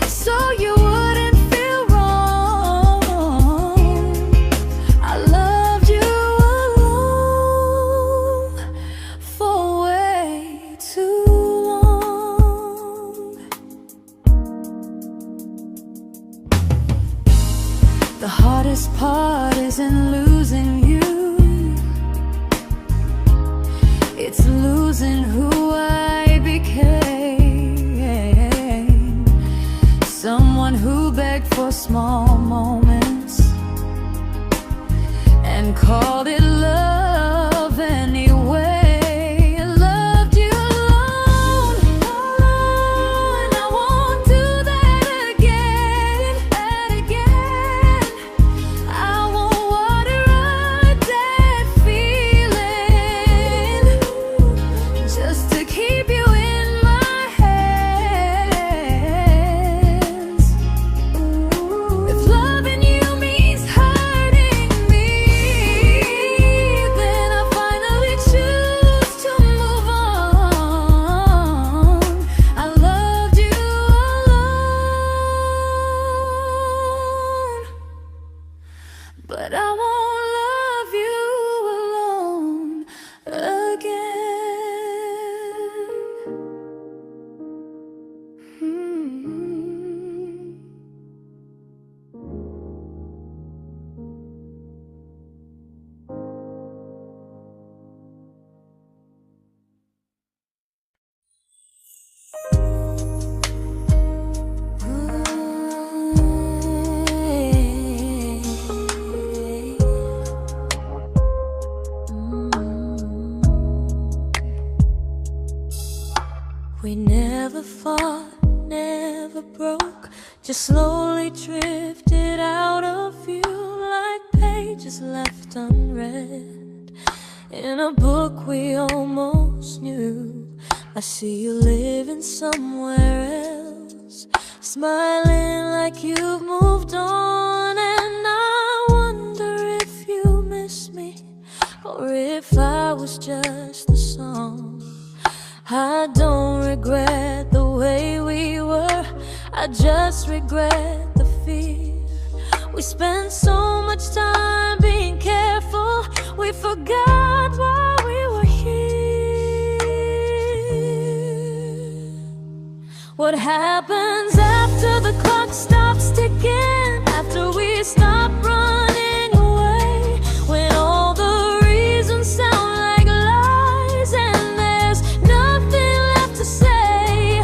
so you wouldn't feel wrong. I loved you alone for way too long. The hardest part isn't losing you, it's losing who I became. Someone who begged for small moments and called it love anyway. I loved you alone, and I won't do that again. I won't water a dead feeling just to keep you in my hands. If loving you means hurting me, then I finally choose to move on. I loved you alone, but I won't love you alone again. We never fought, never broke, just slowly drifted out of view like pages left unread in a book we almost knew. I see you living somewhere else, smiling like you've moved on, and I wonder if you miss me or if I was just the song. I don't regret the way we were, I just regret the fear. We spent so much time being careful, we forgot why we were here. What happens after the clock stops ticking, after we stop running away, when all the reasons sound like lies and there's nothing left to say?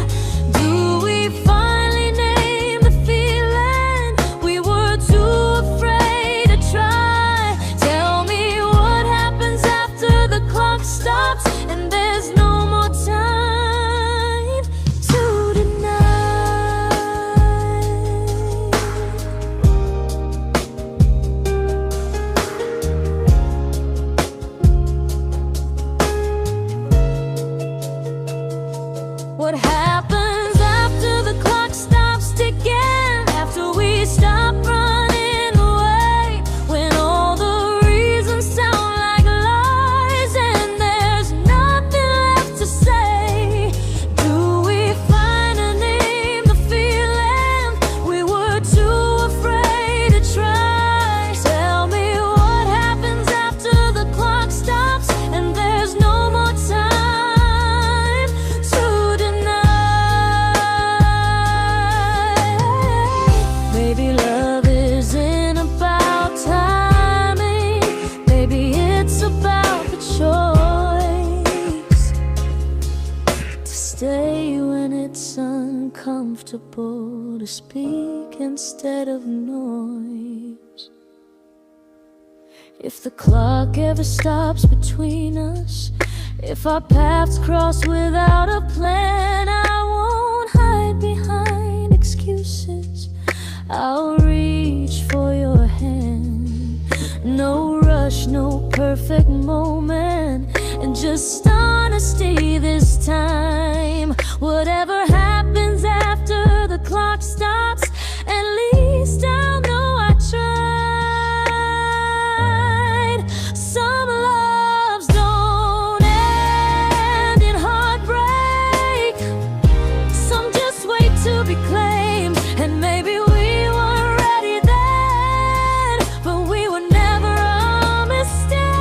Do we finally name the feeling we were too afraid to try? Tell me what happens after the clock stops and there's no more time to deny. comfortable to speak instead of noise. If the clock ever stops between us, if our paths cross without a plan, I won't hide behind excuses. I'll reach for your hand. No rush, no perfect moment, and just honesty this time. Whatever happens after the clock stops, at least I'll know I tried. Some loves don't end in heartbreak, some just wait to be claimed. And maybe we weren't ready then, but we were never a mistake.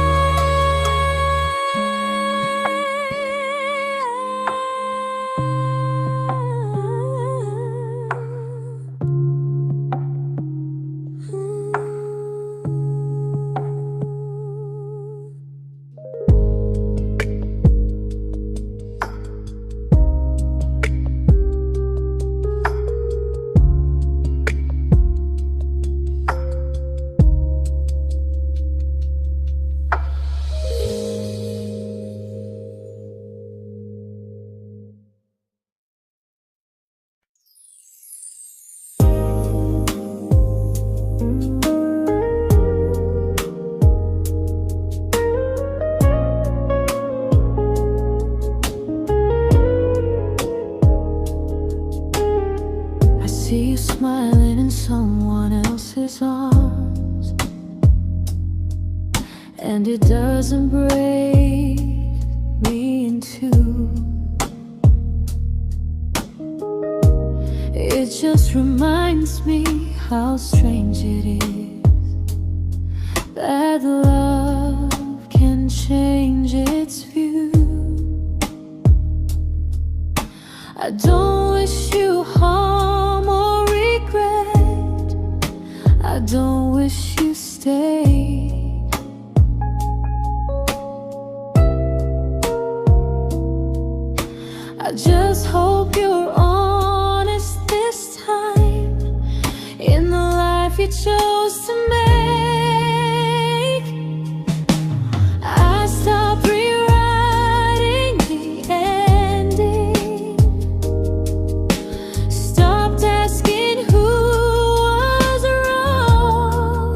I see you smiling in someone else's arms, and it doesn't break me in two. It just reminds me how strange it is that love can change its view. I don't wish you harm or regret, I don't wish you stay. I just hope you're honest this time in the life you chose to make. I stopped rewriting the ending, stopped asking who was wrong.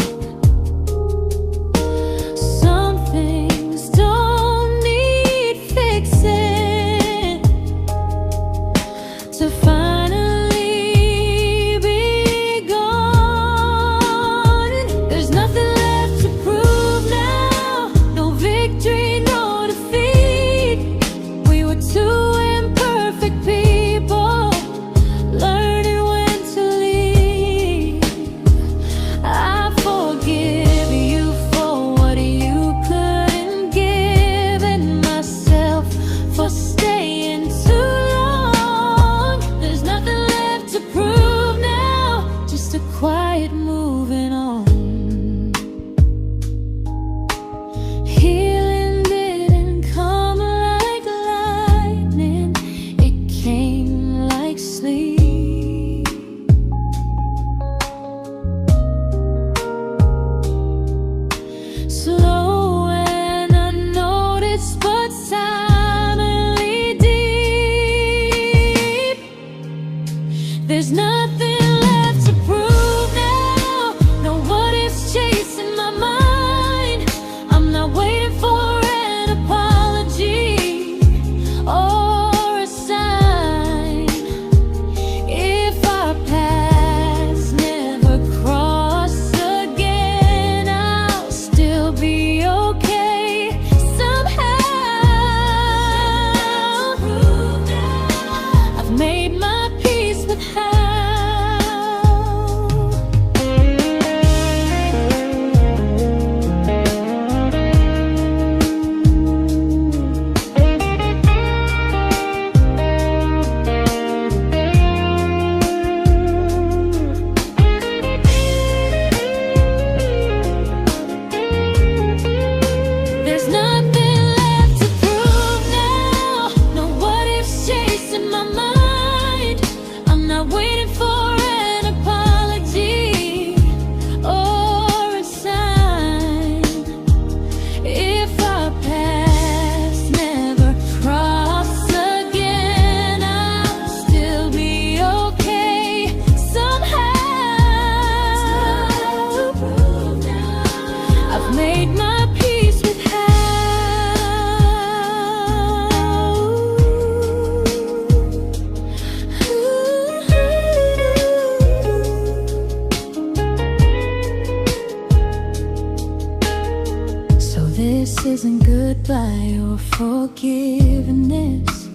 This isn't goodbye or forgiveness.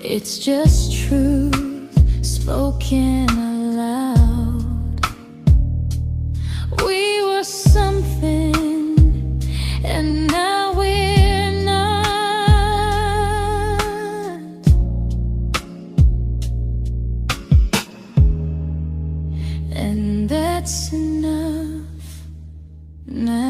It's just truth spoken aloud. We were something, and now we're not. And that's enough now.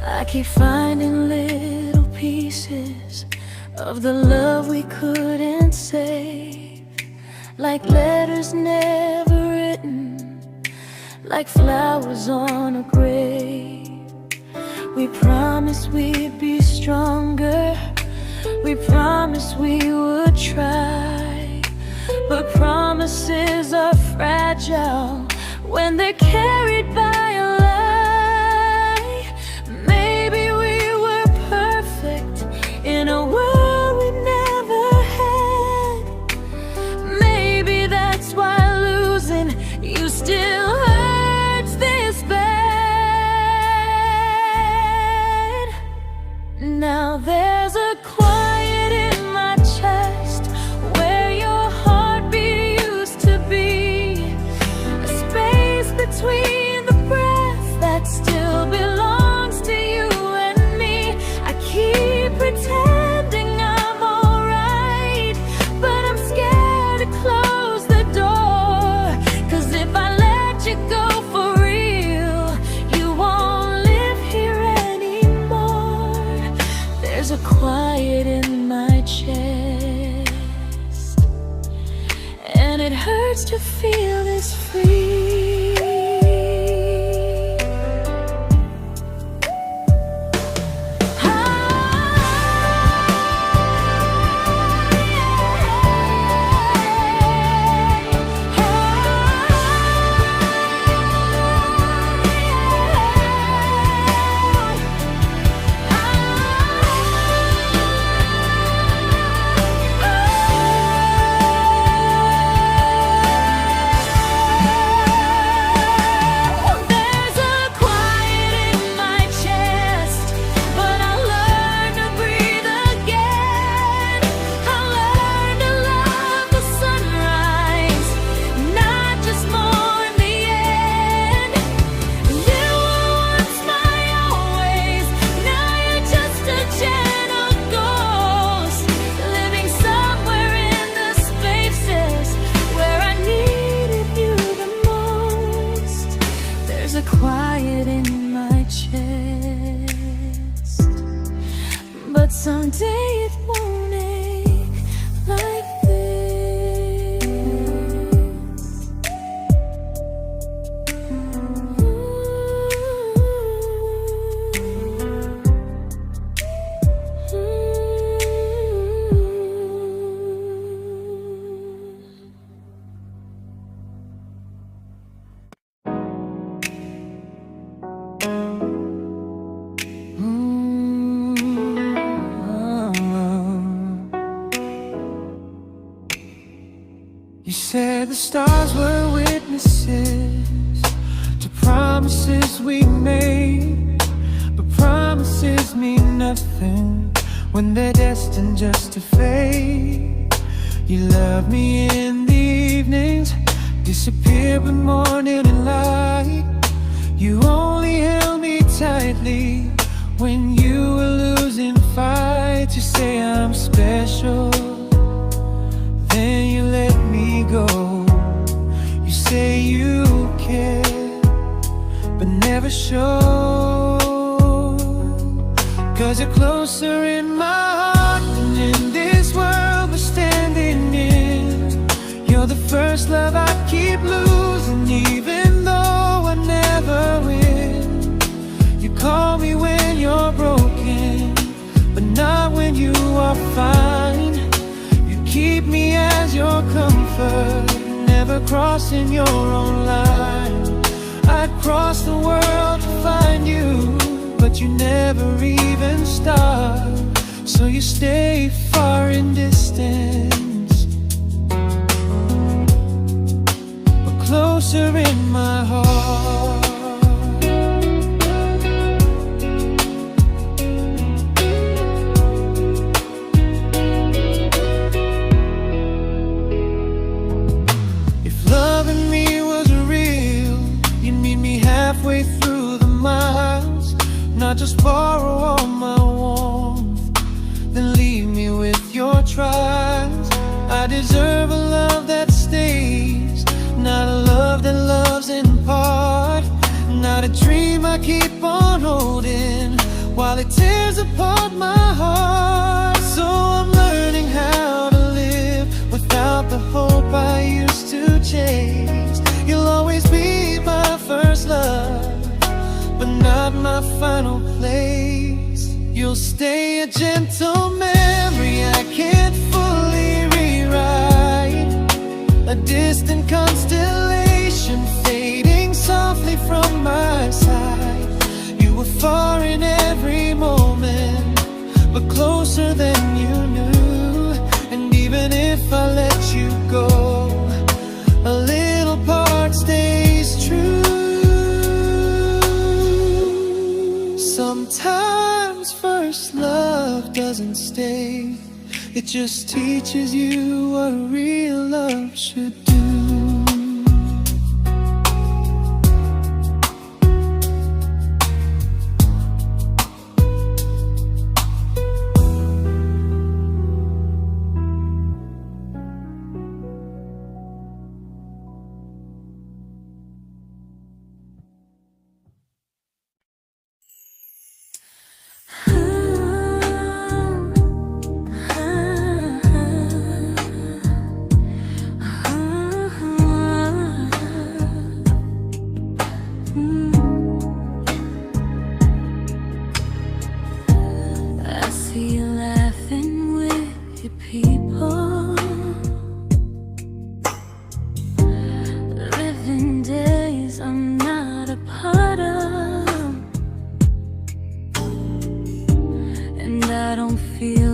I keep finding little pieces of the love we couldn't save, like letters never written, like flowers on a grave. We promised we'd be stronger, we promised we would try, but promises are fragile when they're carried by a lie. Maybe we were perfect in a world we never had. Maybe that's why losing you still hurts this bad. Now there's a quiet in my chest where your heartbeat used to be, a space between the breaths that still belongs to you and me. I keep pretending I'm alright, but I'm scared to close the door, 'cause if I let you go for real, you won't live here anymore. There's a quiet in my chest, and it hurts to feel this free. Quiet in my chest, but someday it won't ache like this. You said the stars were witnesses to promises we made, but promises mean nothing when they're destined just to fade. You love me in the evenings, disappear when morning and light. You only held me tightly when you were losing fights. You say I'm special, then you let me go. You say you care, but never show, 'cause you're closer in my heart than in this world we're standing in. You're the first love I keep losing, even though I never win. You call me when you're broken, but not when you are fine. prefer never crossing your own line. I'd cross the world to find you, but you never even start. So you stay far in distance, but closer in my heart. Halfway through the miles, not just borrow all my warmth, then leave me with your trials. I deserve a love that stays, not a love that loves in part, not a dream I keep on holding while it tears apart my heart. So I'm learning how to live without the hope I used to chase. You'll always be my first love, but not my final place. You'll stay a gentle memory I can't fully rewrite, a distant constellation fading softly from my side. You were far in every moment, but closer than you knew. And even if I let you go, a little part stays true. Sometimes first love doesn't stay, it just teaches you what real love should do.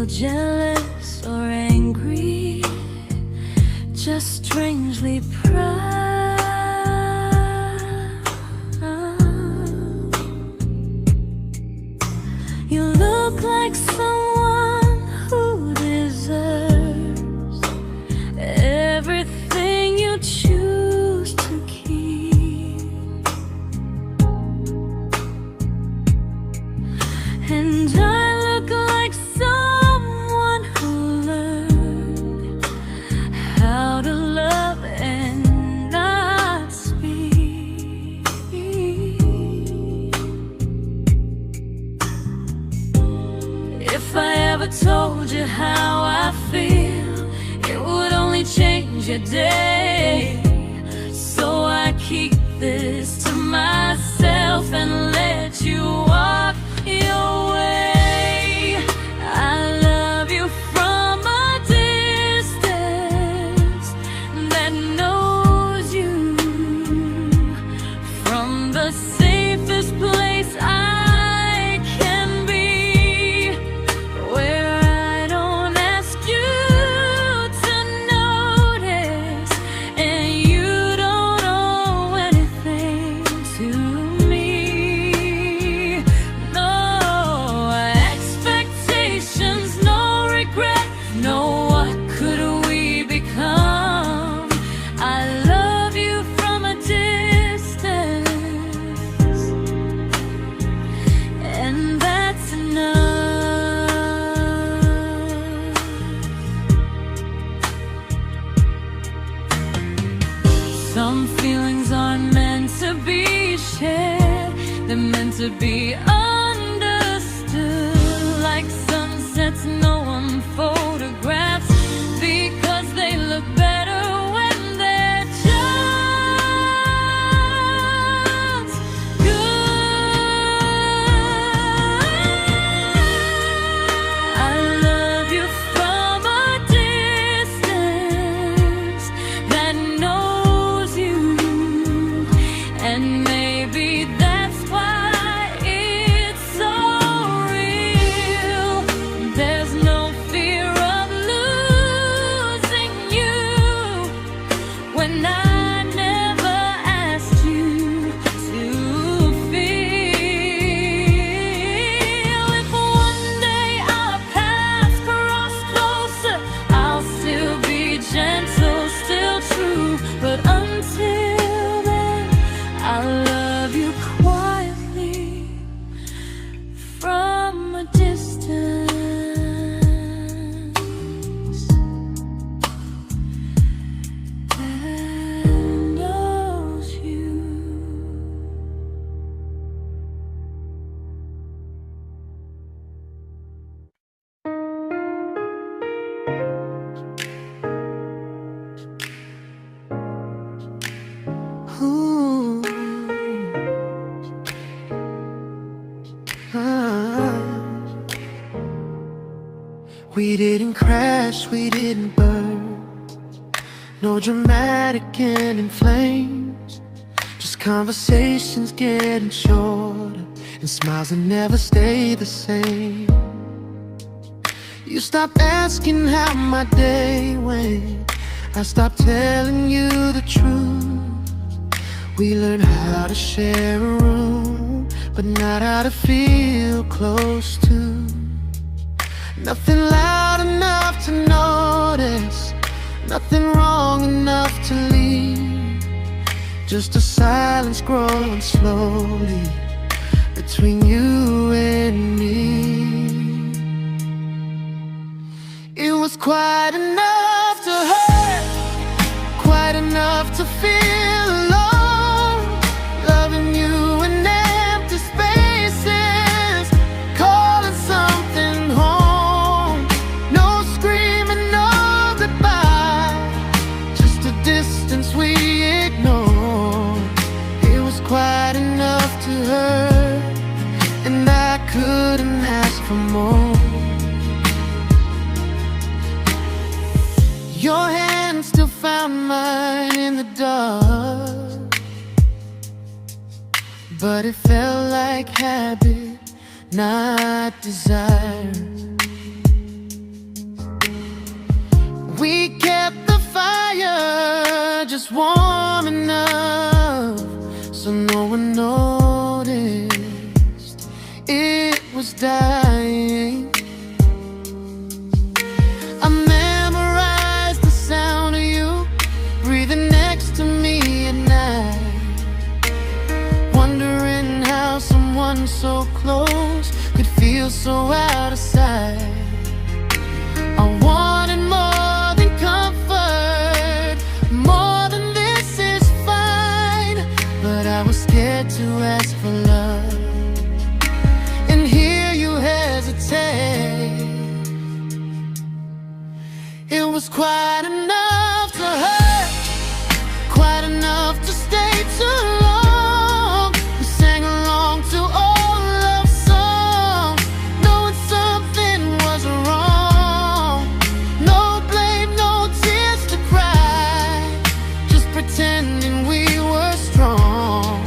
Jealous or angry, just strangely proud. You look like someone who deserves everything you choose to keep. And I look like someone who learned how to love and not speak. If I ever told you how I feel, it would only change your day. So I keep this to myself and let you walk your way. I love you from a distance that knows you, from the safest place I can be, where I don't ask you to notice and you don't owe anything to me. No expectations, no regret, no what could we become. I love you from a distance, and that's enough. Some feelings aren't meant to be shared, they're meant to be understood. Like sunsets no one photographs, because they look better when they're just good. I love you from a distance We didn't crash, we didn't burn. No dramatic end in flames. Just conversations getting shorter, and smiles that never stay the same. You stopped asking how my day went. I stopped telling you the truth. We learned how to share a room, but not how to feel close to. Nothing loud enough to notice, nothing wrong enough to leave. Just a silence growing slowly between you and me. It was quite enough to hurt, quite enough to feel alone. Loving you in empty spaces, calling something home. No screaming, no goodbye, just a distance we ignored. It was quite enough to hurt, and I couldn't ask for more. Your hand still found mine in the dark, but it felt like habit, not desire. We kept the fire just warm enough so no one noticed it was dying. I memorized the sound of you breathing next to me at night, wondering how someone so close could feel so out of sight. I wanted more than comfort, more than this is fine, but I was scared to ask for love and hear you hesitate. It was quite enough to hurt, quite enough to stay too long. We sang along to old love songs, knowing something was wrong. No blame, no tears to cry, just pretending we were strong.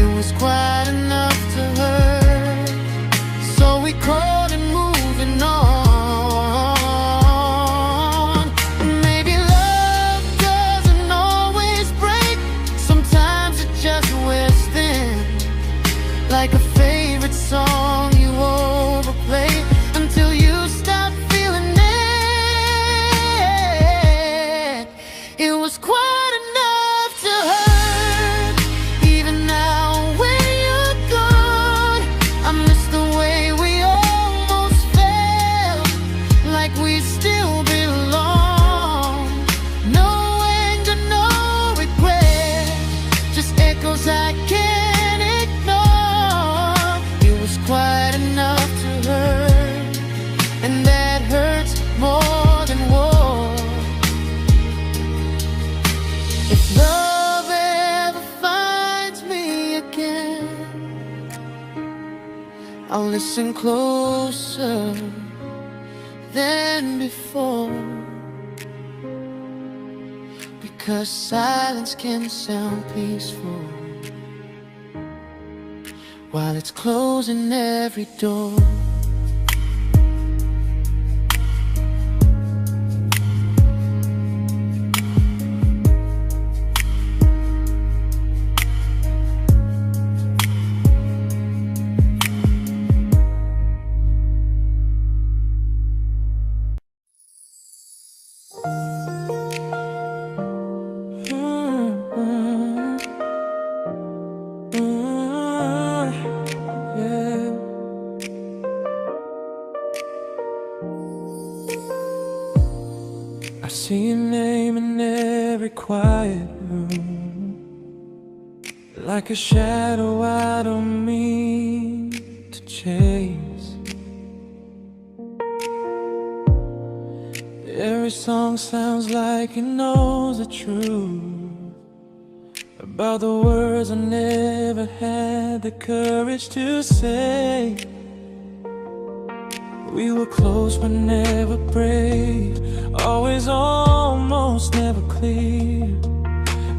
It was quite enough to hurt, so we crawled and moving on. Like a favorite song you overplay until you stop feeling it. It was quite enough to hurt. Even now when you're gone, I miss the way we almost felt, like we still belong. No anger, no regret, just echoes I can't ignore. It was quite enough to hurt, and that hurts more than war. If love ever finds me again, I'll listen closer than before, because silence can sound peaceful while it's closing every door. I see your name in every quiet room, like a shadow I don't mean to chase. Every song sounds like it knows the truth about the words I never had the courage to say. We were close but never brave, always almost, never clear.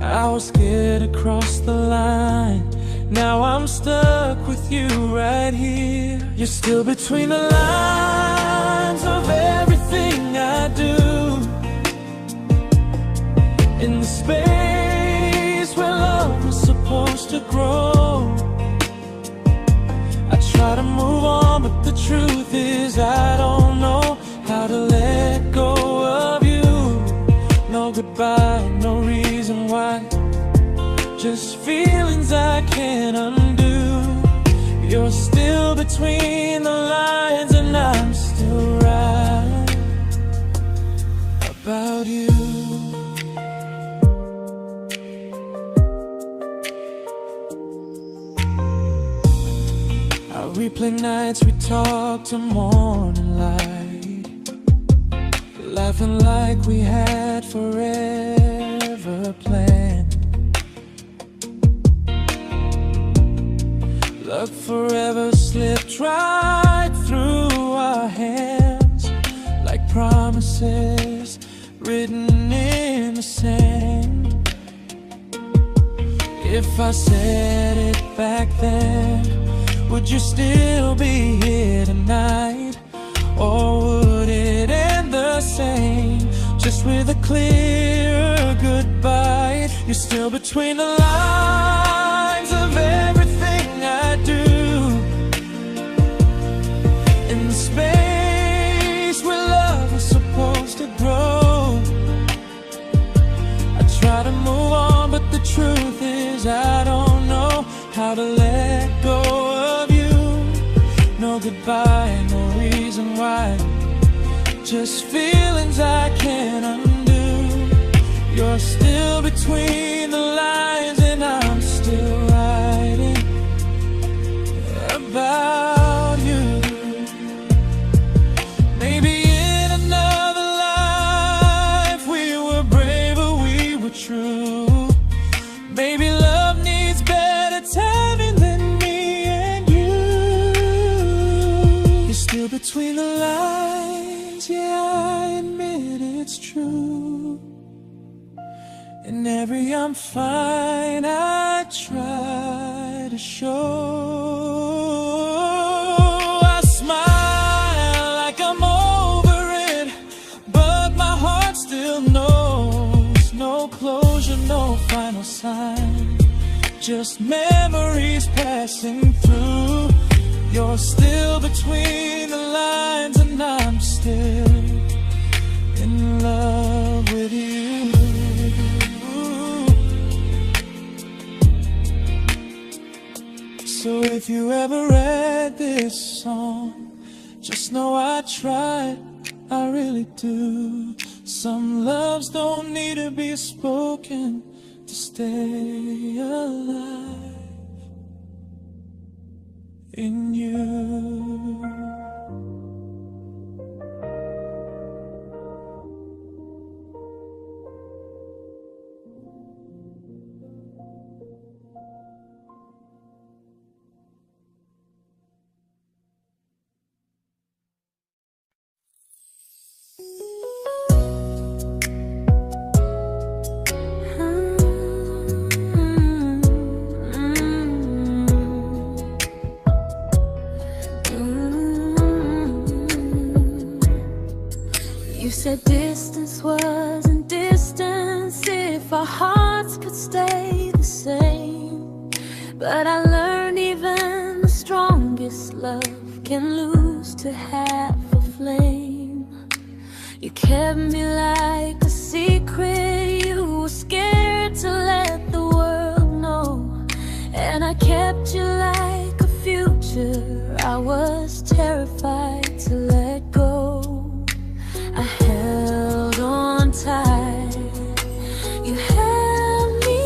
I was scared to cross the line, now I'm stuck with you right here. You're still between the lines of everything I do, in the space where love was supposed to grow. I try to move on, but the truth is I don't know how to let go of you. No goodbye, no reason why, just feelings I can't undo. You're still between the lines and I'm still right about you. I replay nights we talk to morning light, laughing like we had forever planned. Luck forever slipped right through our hands, like promises written in the sand. If I said it back then, would you still be here tonight? Or would it end the same, just with a clearer goodbye? You're still between the lines of everything I do, in the space where love was supposed to grow. I try to move on, but the truth is I don't know how to let go of you. No goodbye, no reason why, just feelings I can't undo. You're still between the lines and I'm still writing about you. Maybe in another life we were braver, we were true. Maybe love needs better timing than me and you. You're still between the lines, yeah, I admit it's true. In every I'm fine I try to show. I smile like I'm over it, but my heart still knows. No closure, no final sign, just memories passing through. You're still between the lines and I'm still in love with you. So if you ever read this song, just know I tried, I really do. Some loves don't need to be spoken to stay alive in you. You said distance wasn't distance if our hearts could stay the same. But I learned even the strongest love can lose to half a flame. You kept me like a secret, you were scared to let the world know. And I kept you like a future, I was terrified to let go. I held on tight, you held me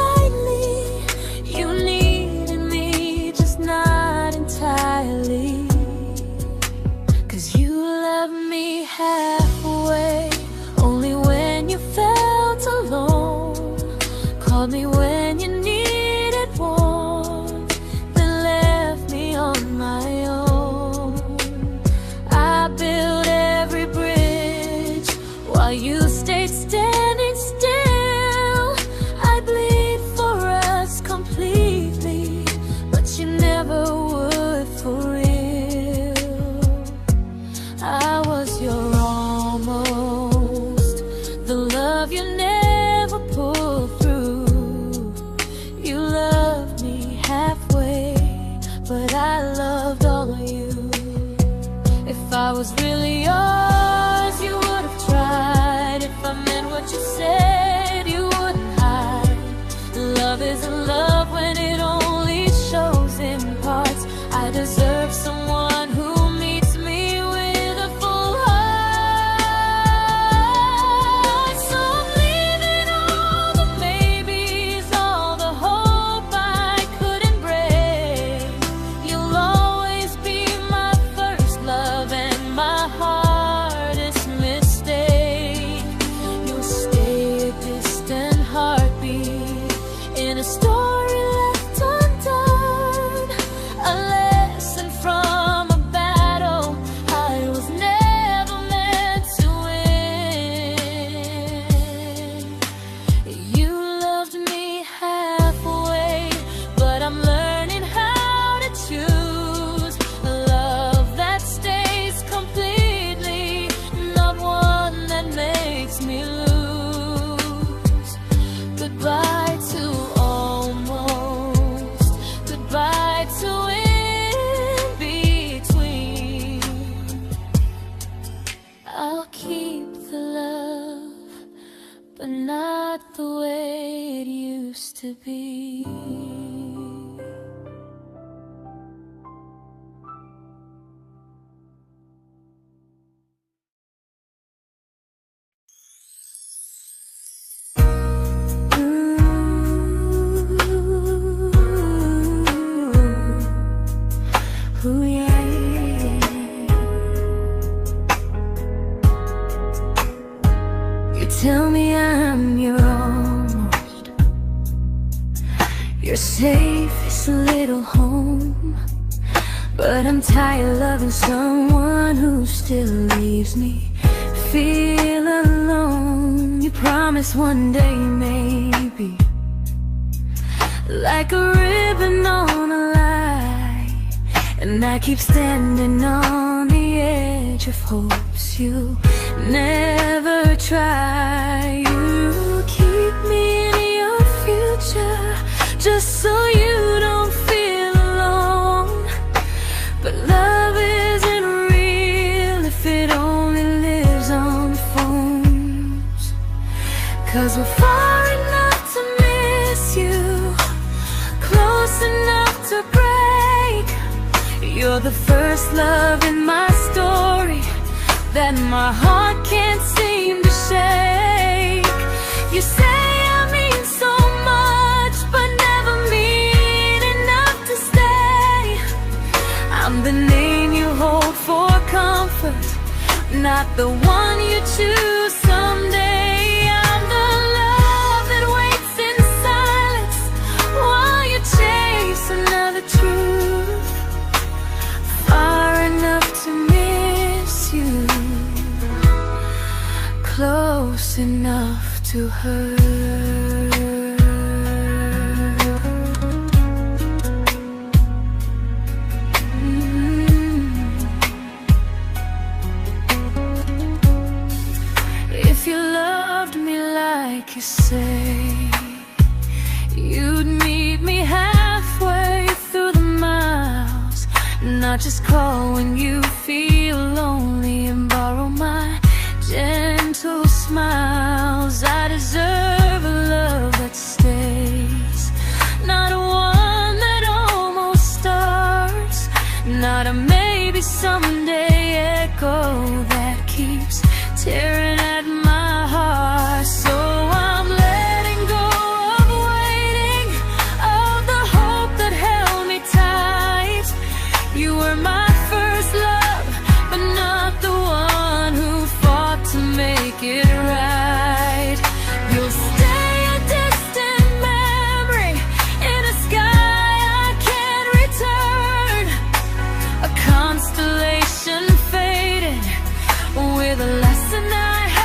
lightly. You needed me, just not entirely. 'Cause you loved me halfway, only when you felt alone. Called me when you needed warmth, then left me on my own. I you stayed standing still. I bleed for us completely, but you never would for real. I was your almost, the love you never pulled through. You loved me halfway, but I loved all of you. If I was really yours, you would have tried. If I meant what you said, you wouldn't hide. Love isn't love when it only shows in parts. I deserve someone who meets me with a full heart. So I'm leaving all the maybes, all the hope I couldn't break. You'll always be my first love and my hardest mistake. You'll stay a distant heartbeat in a story left undone, a lesson from a battle I was never meant to win. You loved me halfway, but I'm learning how to choose a love that stays completely, not one that makes me lose. Goodbye to almost, goodbye to in between. I'll keep the love, but not the way it used to be. Ooh, yeah, yeah. You tell me I'm your almost, your safest little home, but I'm tired loving someone who still leaves me feel alone. You promise one day maybe, like a ribbon on a line, and I keep standing on the edge of hopes you never try. You keep me in your future just so you don't feel alone. But love isn't real if it only lives on phones. 'Cause we're far enough to miss you, close enough to break. You're the first love in my story that my heart can't seem to shake. You say I mean so much, but never mean enough to stay. I'm the name you hold for comfort, not the one you choose someday. I'm the love that waits in silence while you chase another truth. Far enough to miss you, close enough to hurt. If you loved me like you say, you'd meet me halfway through the miles, not just call when you feel lonely and borrow my gentle smiles. I deserve a love that stays, not one that almost starts, not a maybe someday echo that keeps tearing at my heart. So I'm letting go of waiting, of the hope that held me tight. You were my first love, but not the one who fought to make it right. You'll stay a distant memory in a sky I can't return, a constellation faded with a lesson I had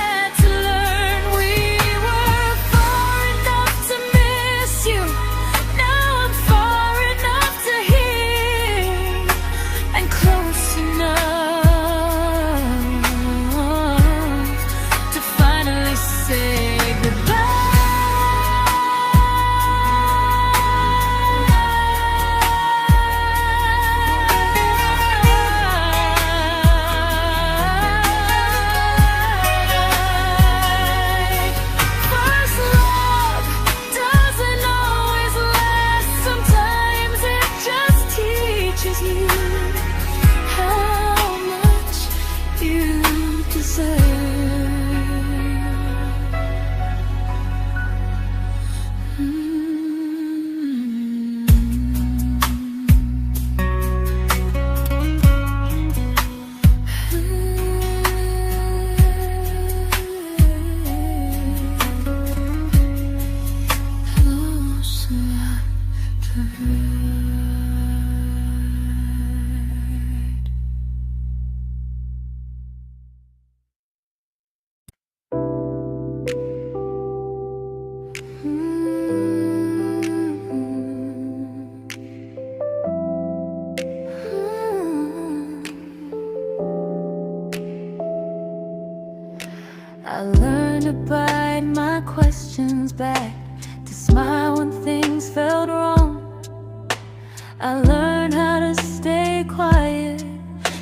I learned to bite my questions back, to smile when things felt wrong. I learned how to stay quiet,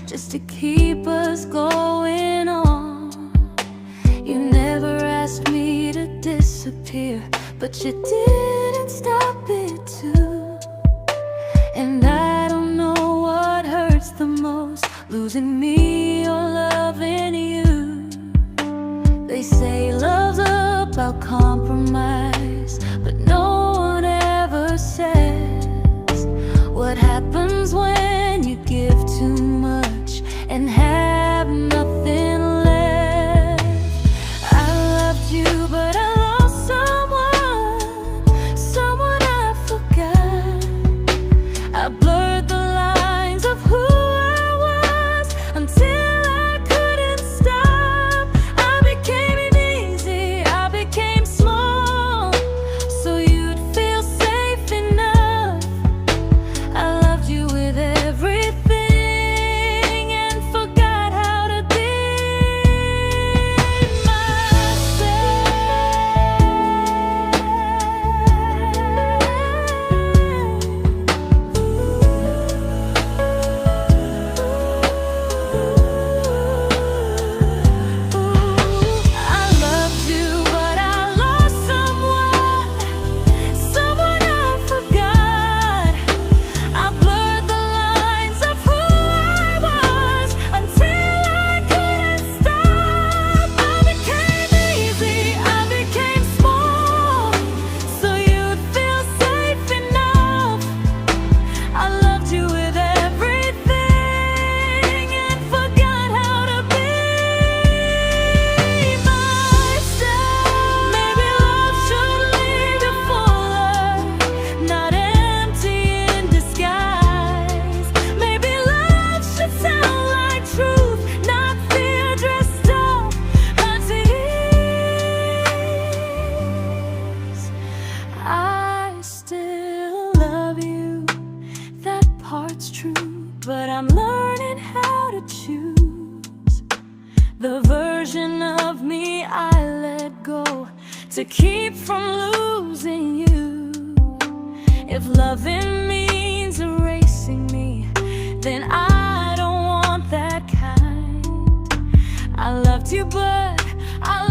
just to keep us going on. You never asked me to disappear, but you didn't stop it too. And I don't know what hurts the most, losing me or loving you. They say love's about compromise, but no one ever says what happens when you give too much and have nothing left. I loved you, but I lost someone I forgot. I blurred the lines of who I was until I couldn't stop. I became easy, I became small, so you'd feel safe enough. I loved you with everything and forgot how to be but I'm learning how to choose the version of me I let go to keep from losing you. If loving means erasing me, then I don't want that kind. I loved you, but I